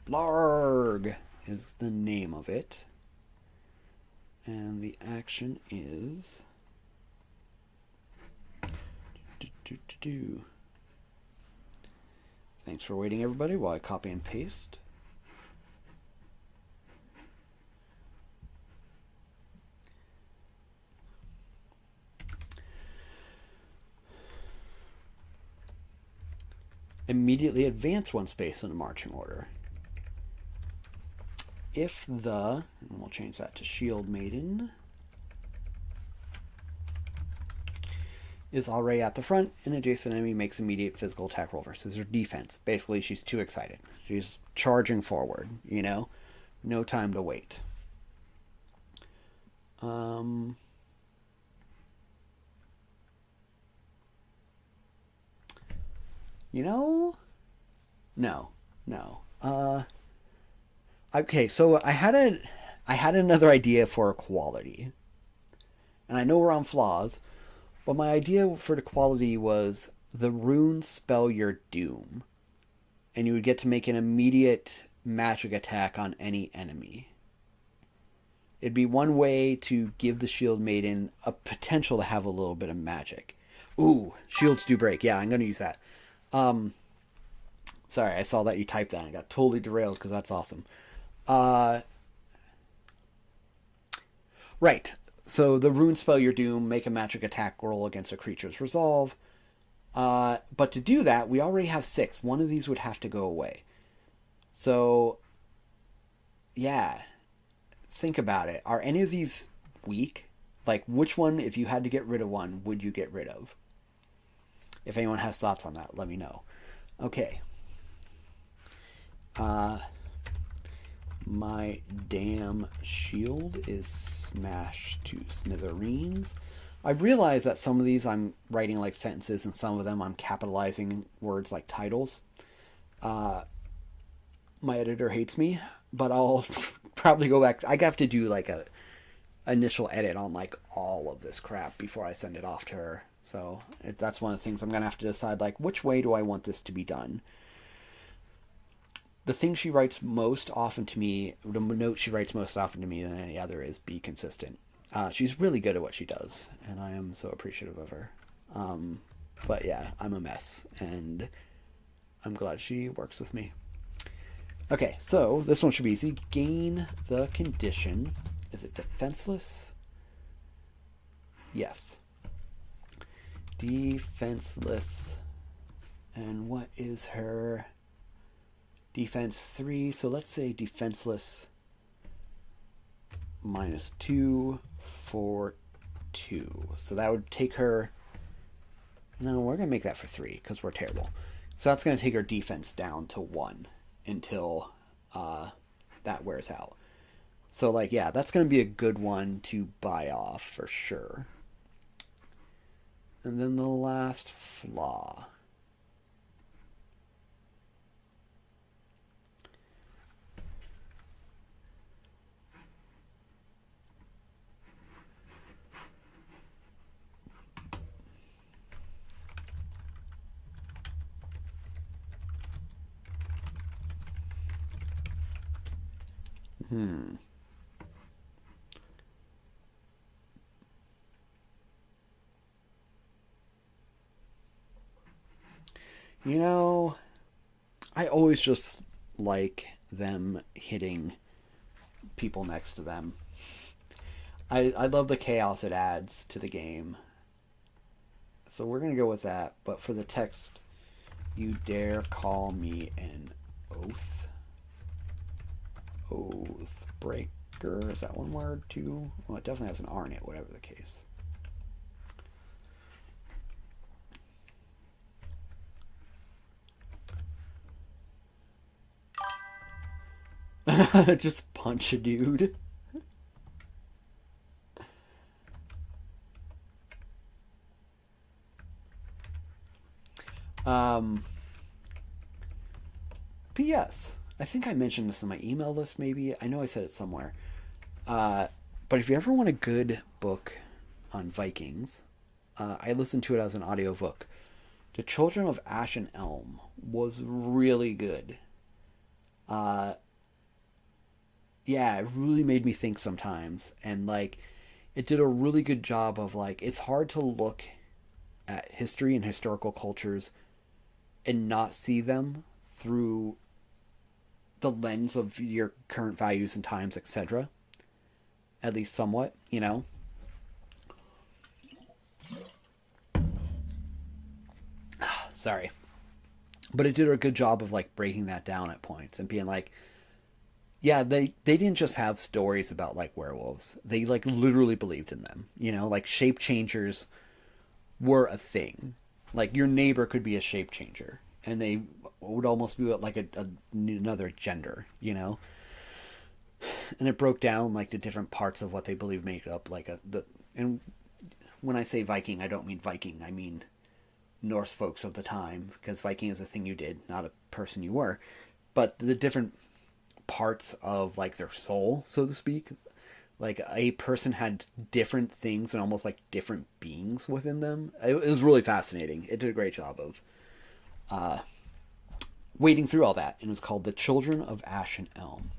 Blarg is the name of it. And the action is... Thanks for waiting, everybody, while I copy and paste. Immediately advance 1 space in the marching order. If the, and we'll change that to Shield Maiden, is already at the front, an adjacent enemy makes immediate physical attack roll versus her defense. Basically, she's too excited. She's charging forward, No time to wait. No. Okay, so I had another idea for equality. And I know we're on flaws, but my idea for the quality was the runes spell your doom. And you would get to make an immediate magic attack on any enemy. It'd be one way to give the Shield Maiden a potential to have a little bit of magic. Ooh, shields do break. Yeah, I'm going to use that. Sorry, I saw that you typed that. I got totally derailed because that's awesome. Right. So the rune spell your doom, make a magic attack roll against a creature's resolve. But to do that, we already have 6. One of these would have to go away. So, yeah. Think about it. Are any of these weak? Like, which one, if you had to get rid of one, would you get rid of? If anyone has thoughts on that, let me know. Okay. My damn shield is smashed to smithereens. I realize that some of these I'm writing like sentences and some of them I'm capitalizing words like titles. My editor hates me, but I'll probably go back. I have to do like a initial edit on like all of this crap before I send it off to her. So that's one of the things I'm going to have to decide, like, which way do I want this to be done? The thing she writes most often to me, the note she writes most often to me than any other is be consistent. She's really good at what she does, and I am so appreciative of her. But yeah, I'm a mess, and I'm glad she works with me. Okay, so this one should be easy. Gain the condition. Is it defenseless? Yes. Defenseless. And what is her defense? 3. So let's say defenseless -2 for 2. So that would take her... No, we're going to make that for 3 because we're terrible. So that's going to take her defense down to 1 until that wears out. So, like, yeah, that's going to be a good one to buy off for sure. And then the last flaw. You know, I always just like them hitting people next to them. I love the chaos it adds to the game. So we're going to go with that. But for the text, you dare call me an oath? Oath breaker. Is that one word too? Well, it definitely has an R in it, whatever the case. Just punch a dude. P.S. I think I mentioned this in my email list, maybe. I know I said it somewhere. But if you ever want a good book on Vikings, I listened to it as an audiobook. The Children of Ash and Elm was really good. Yeah, it really made me think sometimes. And, like, it did a really good job of, like, it's hard to look at history and historical cultures and not see them through the lens of your current values and times, etc. At least somewhat, you know? Sorry. But it did a good job of, like, breaking that down at points and being like, yeah, they didn't just have stories about, like, werewolves. They, like, literally believed in them. You know, like, shape changers were a thing. Like, your neighbor could be a shape changer. And they would almost be like another gender, you know? And it broke down, like, the different parts of what they believe make up, like, and when I say Viking, I don't mean Viking. I mean Norse folks of the time. Because Viking is a thing you did, not a person you were. But the different parts of, like, their soul, so to speak, like, a person had different things and almost like different beings within them. It was really fascinating. It did a great job of wading through all that, and it was called The Children of Ash and Elm.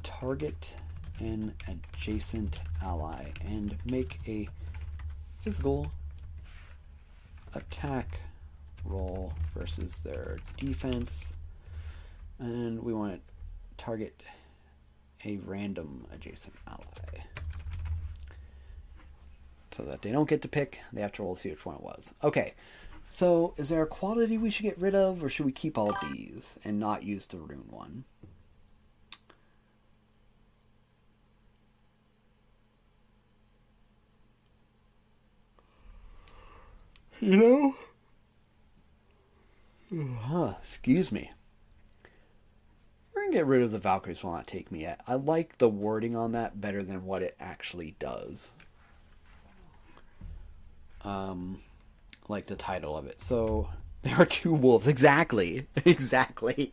Target an adjacent ally and make a physical attack roll versus their defense. And we want to target a random adjacent ally, so that they don't get to pick. They have to roll to see which one it was. Okay, so is there a quality we should get rid of, or should we keep all these and not use the rune one? You know? Excuse me. We're going to get rid of the Valkyries will not take me yet. I like the wording on that better than what it actually does. Like the title of it. So, there are 2 wolves. Exactly. Exactly.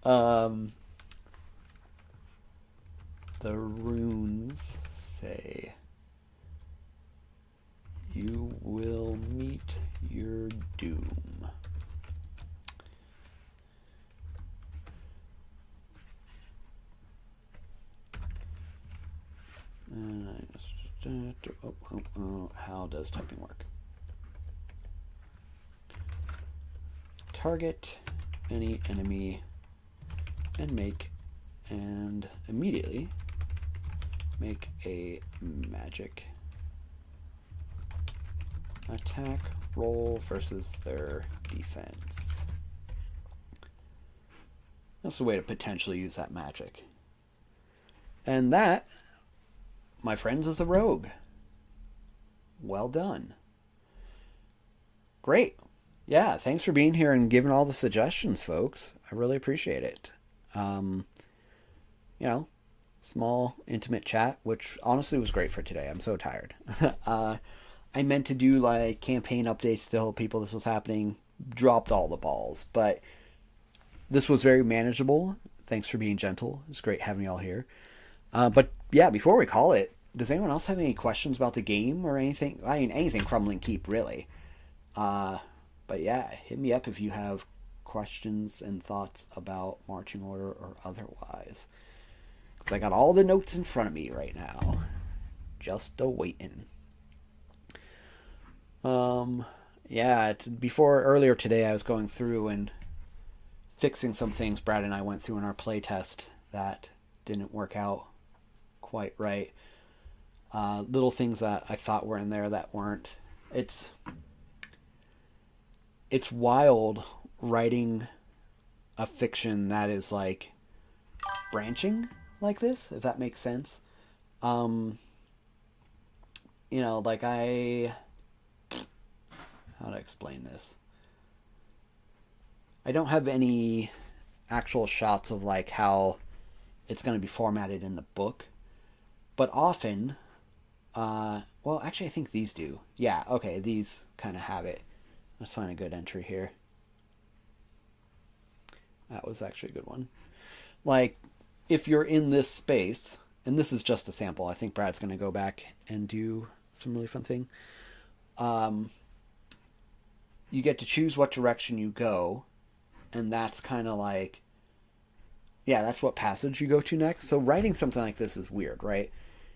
The runes say, you will meet your doom. How does typing work? Target any enemy and immediately make a magic attack roll versus their defense. That's a way to potentially use that magic. And that, my friends, is a rogue. Well done. Great. Yeah, thanks for being here and giving all the suggestions, folks. I really appreciate it. Small, intimate chat, which honestly was great for today. I'm so tired. I meant to do like campaign updates to tell people this was happening. Dropped all the balls, but this was very manageable. Thanks for being gentle. It's great having you all here. But yeah, before we call it, does anyone else have any questions about the game or anything? I mean, anything Crumbling Keep, really. But yeah, hit me up if you have questions and thoughts about Marching Order or otherwise. Because I got all the notes in front of me right now. Just a-waiting. Earlier today I was going through and fixing some things Brad and I went through in our playtest that didn't work out quite right. Little things that I thought were in there that weren't. It's wild writing a fiction that is like branching like this, if that makes sense. How to explain this? I don't have any actual shots of like how it's going to be formatted in the book, but often, actually I think these do. Yeah, okay, these kind of have it. Let's find a good entry here. That was actually a good one. Like, if you're in this space, and this is just a sample, I think Brad's going to go back and do some really fun thing. You get to choose what direction you go, and that's kind of like, yeah, that's what passage you go to next. So writing something like this is weird, right?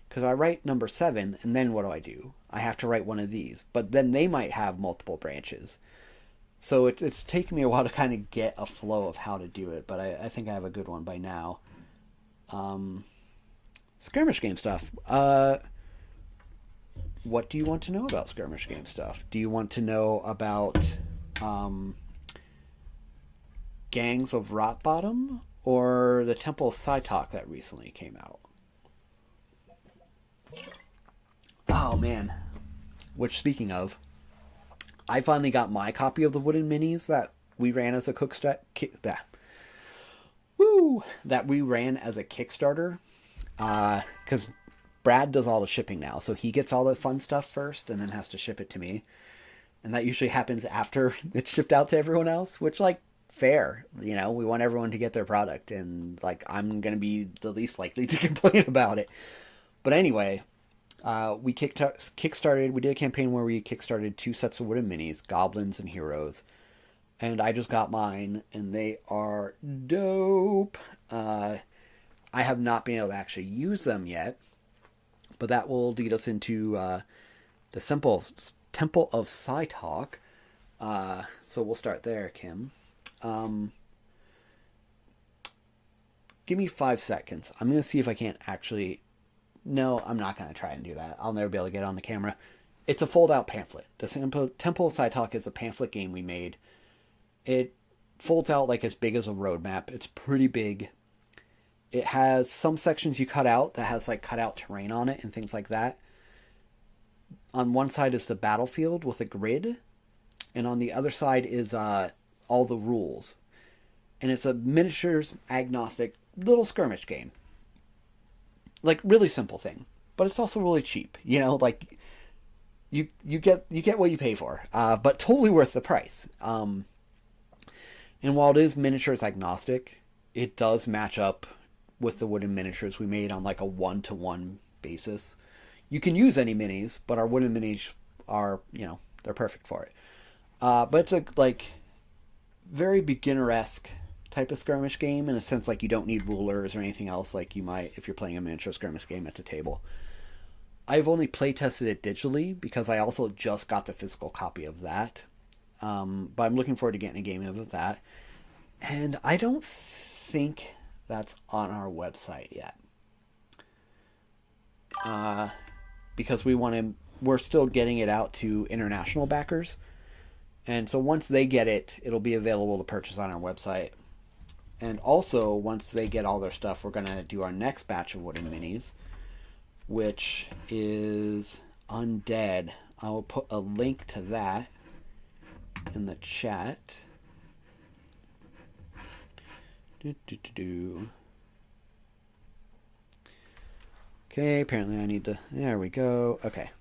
Because I write number 7, and then what do? I have to write one of these, but then they might have multiple branches. So it's taken me a while to kind of get a flow of how to do it, but I think I have a good one by now. Skirmish game stuff. What do you want to know about skirmish game stuff? Do you want to know about Gangs of Rotbottom or the Temple of Psytalk that recently came out? Oh, man. Which, speaking of, I finally got my copy of the Wooden Minis that we ran as a Kickstarter. Because Brad does all the shipping now, so he gets all the fun stuff first and then has to ship it to me. And that usually happens after it's shipped out to everyone else, which, like, fair. You know, we want everyone to get their product, and, like, I'm going to be the least likely to complain about it. But anyway, we kickstarted, we did a campaign where we kickstarted 2 sets of Wooden Minis, Goblins and Heroes. And I just got mine, and they are dope. I have not been able to actually use them yet, but that will lead us into the Temple of Psytalk. So we'll start there, Kim. Give me 5 seconds. I'm going to see if I can't actually... No, I'm not going to try and do that. I'll never be able to get on the camera. It's a fold-out pamphlet. The Temple of Psytalk is a pamphlet game we made. It folds out like as big as a roadmap. It's pretty big. It has some sections you cut out that has like cutout terrain on it and things like that. On one side is the battlefield with a grid, and on the other side is all the rules. And it's a miniatures agnostic little skirmish game. Like, really simple thing, but it's also really cheap. You know, like you get what you pay for, but totally worth the price. And while it is miniatures agnostic, it does match up with the wooden miniatures we made on like a 1-to-1 basis. You can use any minis, but our wooden minis are, you know, they're perfect for it. But it's a like very beginner-esque type of skirmish game, in a sense like you don't need rulers or anything else like you might if you're playing a miniature skirmish game at the table. I've only play tested it digitally because I also just got the physical copy of that. But I'm looking forward to getting a game of that. And I don't think that's on our website yet. Because we're still getting it out to international backers. And so once they get it, it'll be available to purchase on our website. And also, once they get all their stuff, we're going to do our next batch of wooden minis, which is Undead. I will put a link to that in the chat. Okay, apparently I need to... There we go. Okay.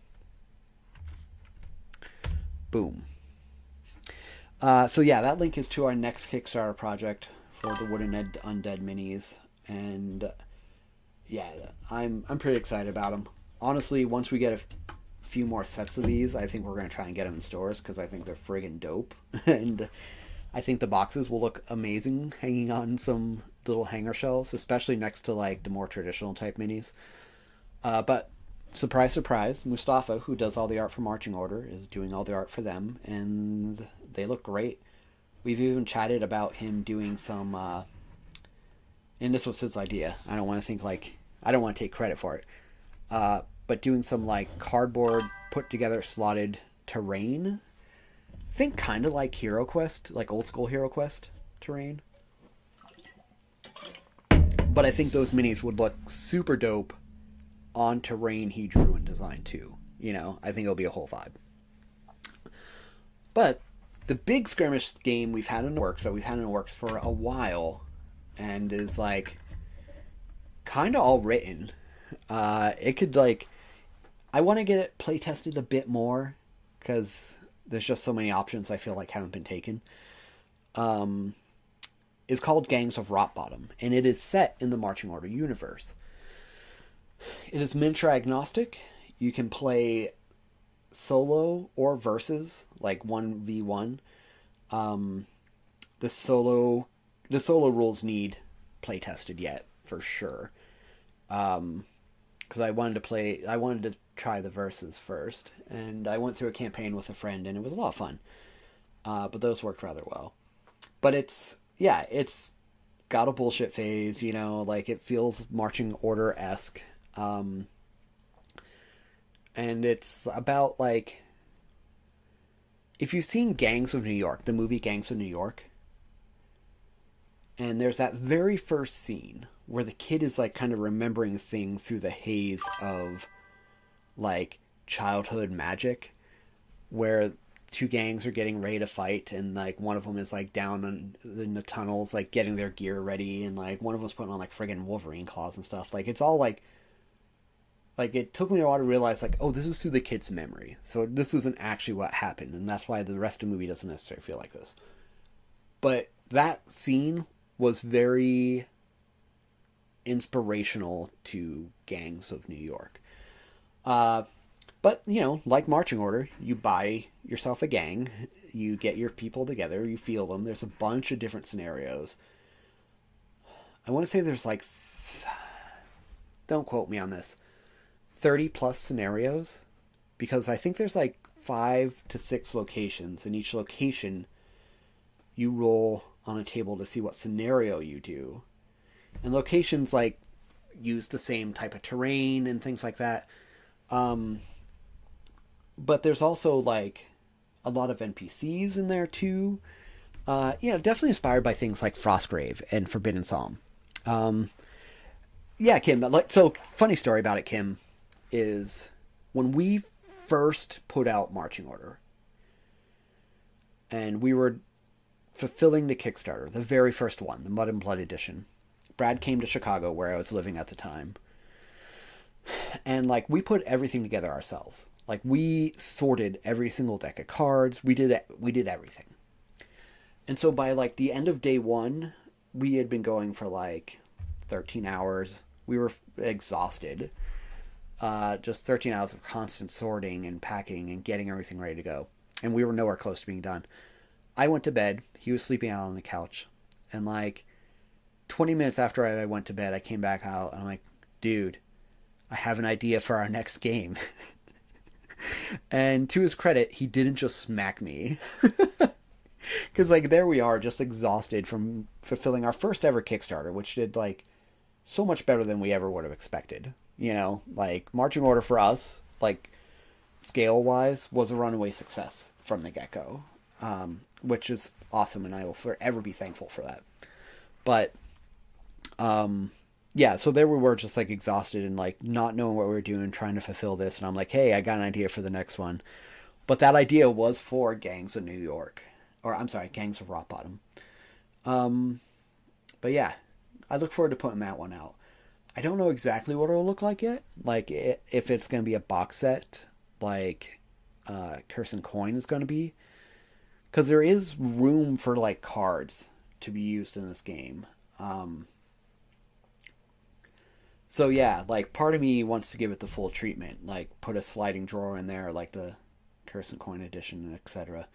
Boom. So yeah, that link is to our next Kickstarter project for the Wooden Undead minis, and yeah, I'm pretty excited about them. Honestly, once we get a few more sets of these, I think we're going to try and get them in stores because I think they're friggin' dope, and I think the boxes will look amazing hanging on some little hanger shelves, especially next to like the more traditional type minis. But surprise, surprise, Mustafa, who does all the art for Marching Order, is doing all the art for them, and they look great. We've even chatted about him doing some, and this was his idea. I don't want to take credit for it. But doing some like cardboard put together slotted terrain. Think kind of like Hero Quest, like old school Hero Quest terrain. But I think those minis would look super dope on terrain he drew and designed too. You know, I think it'll be a whole vibe. But the big skirmish game we've had in the works for a while, and is like kind of all written. It could like, I want to get it play tested a bit more because there's just so many options I feel like haven't been taken. Is called Gangs of Rotbottom, and it is set in the Marching Order universe. It is miniature agnostic. You can play solo or versus, like 1v1. The solo rules need play tested yet for sure. Because I wanted to try the versus first, and I went through a campaign with a friend, and it was a lot of fun. But those worked rather well. But it's got a bullshit phase, you know, like it feels Marching Order-esque. And it's about like, if you've seen Gangs of New York, the movie Gangs of New York, and there's that very first scene where the kid is like kind of remembering things through the haze of like childhood magic, where two gangs are getting ready to fight, and like one of them is like down in the tunnels, like getting their gear ready, and like one of them's putting on like friggin' Wolverine claws and stuff. Like it's all like it took me a while to realize like, oh, this is through the kid's memory, so this isn't actually what happened, and that's why the rest of the movie doesn't necessarily feel like this. But that scene was very inspirational to Gangs of New York. But, you know, like Marching Order, you buy yourself a gang, you get your people together, you feel them. There's a bunch of different scenarios. I want to say there's like don't quote me on this, 30 plus scenarios, because I think there's like 5 to 6 locations, and each location you roll on a table to see what scenario you do. And locations like use the same type of terrain and things like that. But there's also like a lot of NPCs in there too. Definitely inspired by things like Frostgrave and Forbidden Psalm. Yeah, Kim. So funny story about it, Kim, is when we first put out Marching Order, and we were fulfilling the Kickstarter, the very first one, the Mud and Blood edition. Brad came to Chicago, where I was living at the time, and like we put everything together ourselves. Like we sorted every single deck of cards. We did everything. And so by like the end of day one, we had been going for like 13 hours. We were exhausted. Just 13 hours of constant sorting and packing and getting everything ready to go. And we were nowhere close to being done. I went to bed. He was sleeping out on the couch. And like 20 minutes after I went to bed, I came back out and I'm like, dude, I have an idea for our next game. And to his credit, he didn't just smack me. Because like there we are, just exhausted from fulfilling our first ever Kickstarter, which did like so much better than we ever would have expected. You know, like Marching Order for us, like scale wise, was a runaway success from the get-go, which is awesome, and I will forever be thankful for that. But yeah, so there we were, just like exhausted and like not knowing what we were doing, trying to fulfill this, and I'm like, hey, I got an idea for the next one. But that idea was for Gangs of New York, or I'm sorry, Gangs of Rock Bottom. But yeah, I look forward to putting that one out. I don't know exactly what it'll look like yet. Like if it's going to be a box set, like Curse and Coin is going to be, because there is room for like cards to be used in this game. So yeah, like part of me wants to give it the full treatment, like put a sliding drawer in there, like the Curse and Coin edition, etc.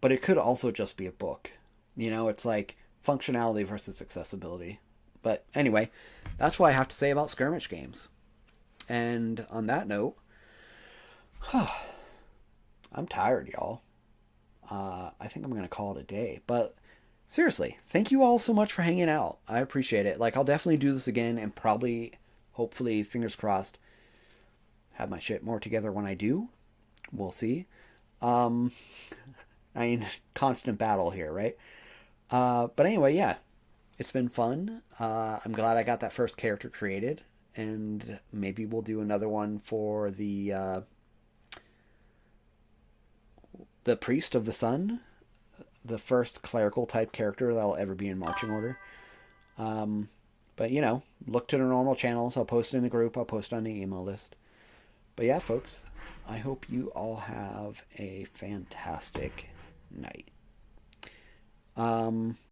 But it could also just be a book. You know, it's like functionality versus accessibility. But anyway, that's what I have to say about skirmish games. And on that note, I'm tired, y'all. I think I'm going to call it a day. But seriously, thank you all so much for hanging out. I appreciate it. Like, I'll definitely do this again and probably, hopefully, fingers crossed, have my shit more together when I do. We'll see. I mean, constant battle here, right? But anyway, yeah. It's been fun. I'm glad I got that first character created. And maybe we'll do another one for the Priest of the Sun. The first clerical type character that'll ever be in Marching Order. But, you know, look to the normal channels. I'll post it in the group. I'll post it on the email list. But yeah, folks, I hope you all have a fantastic night.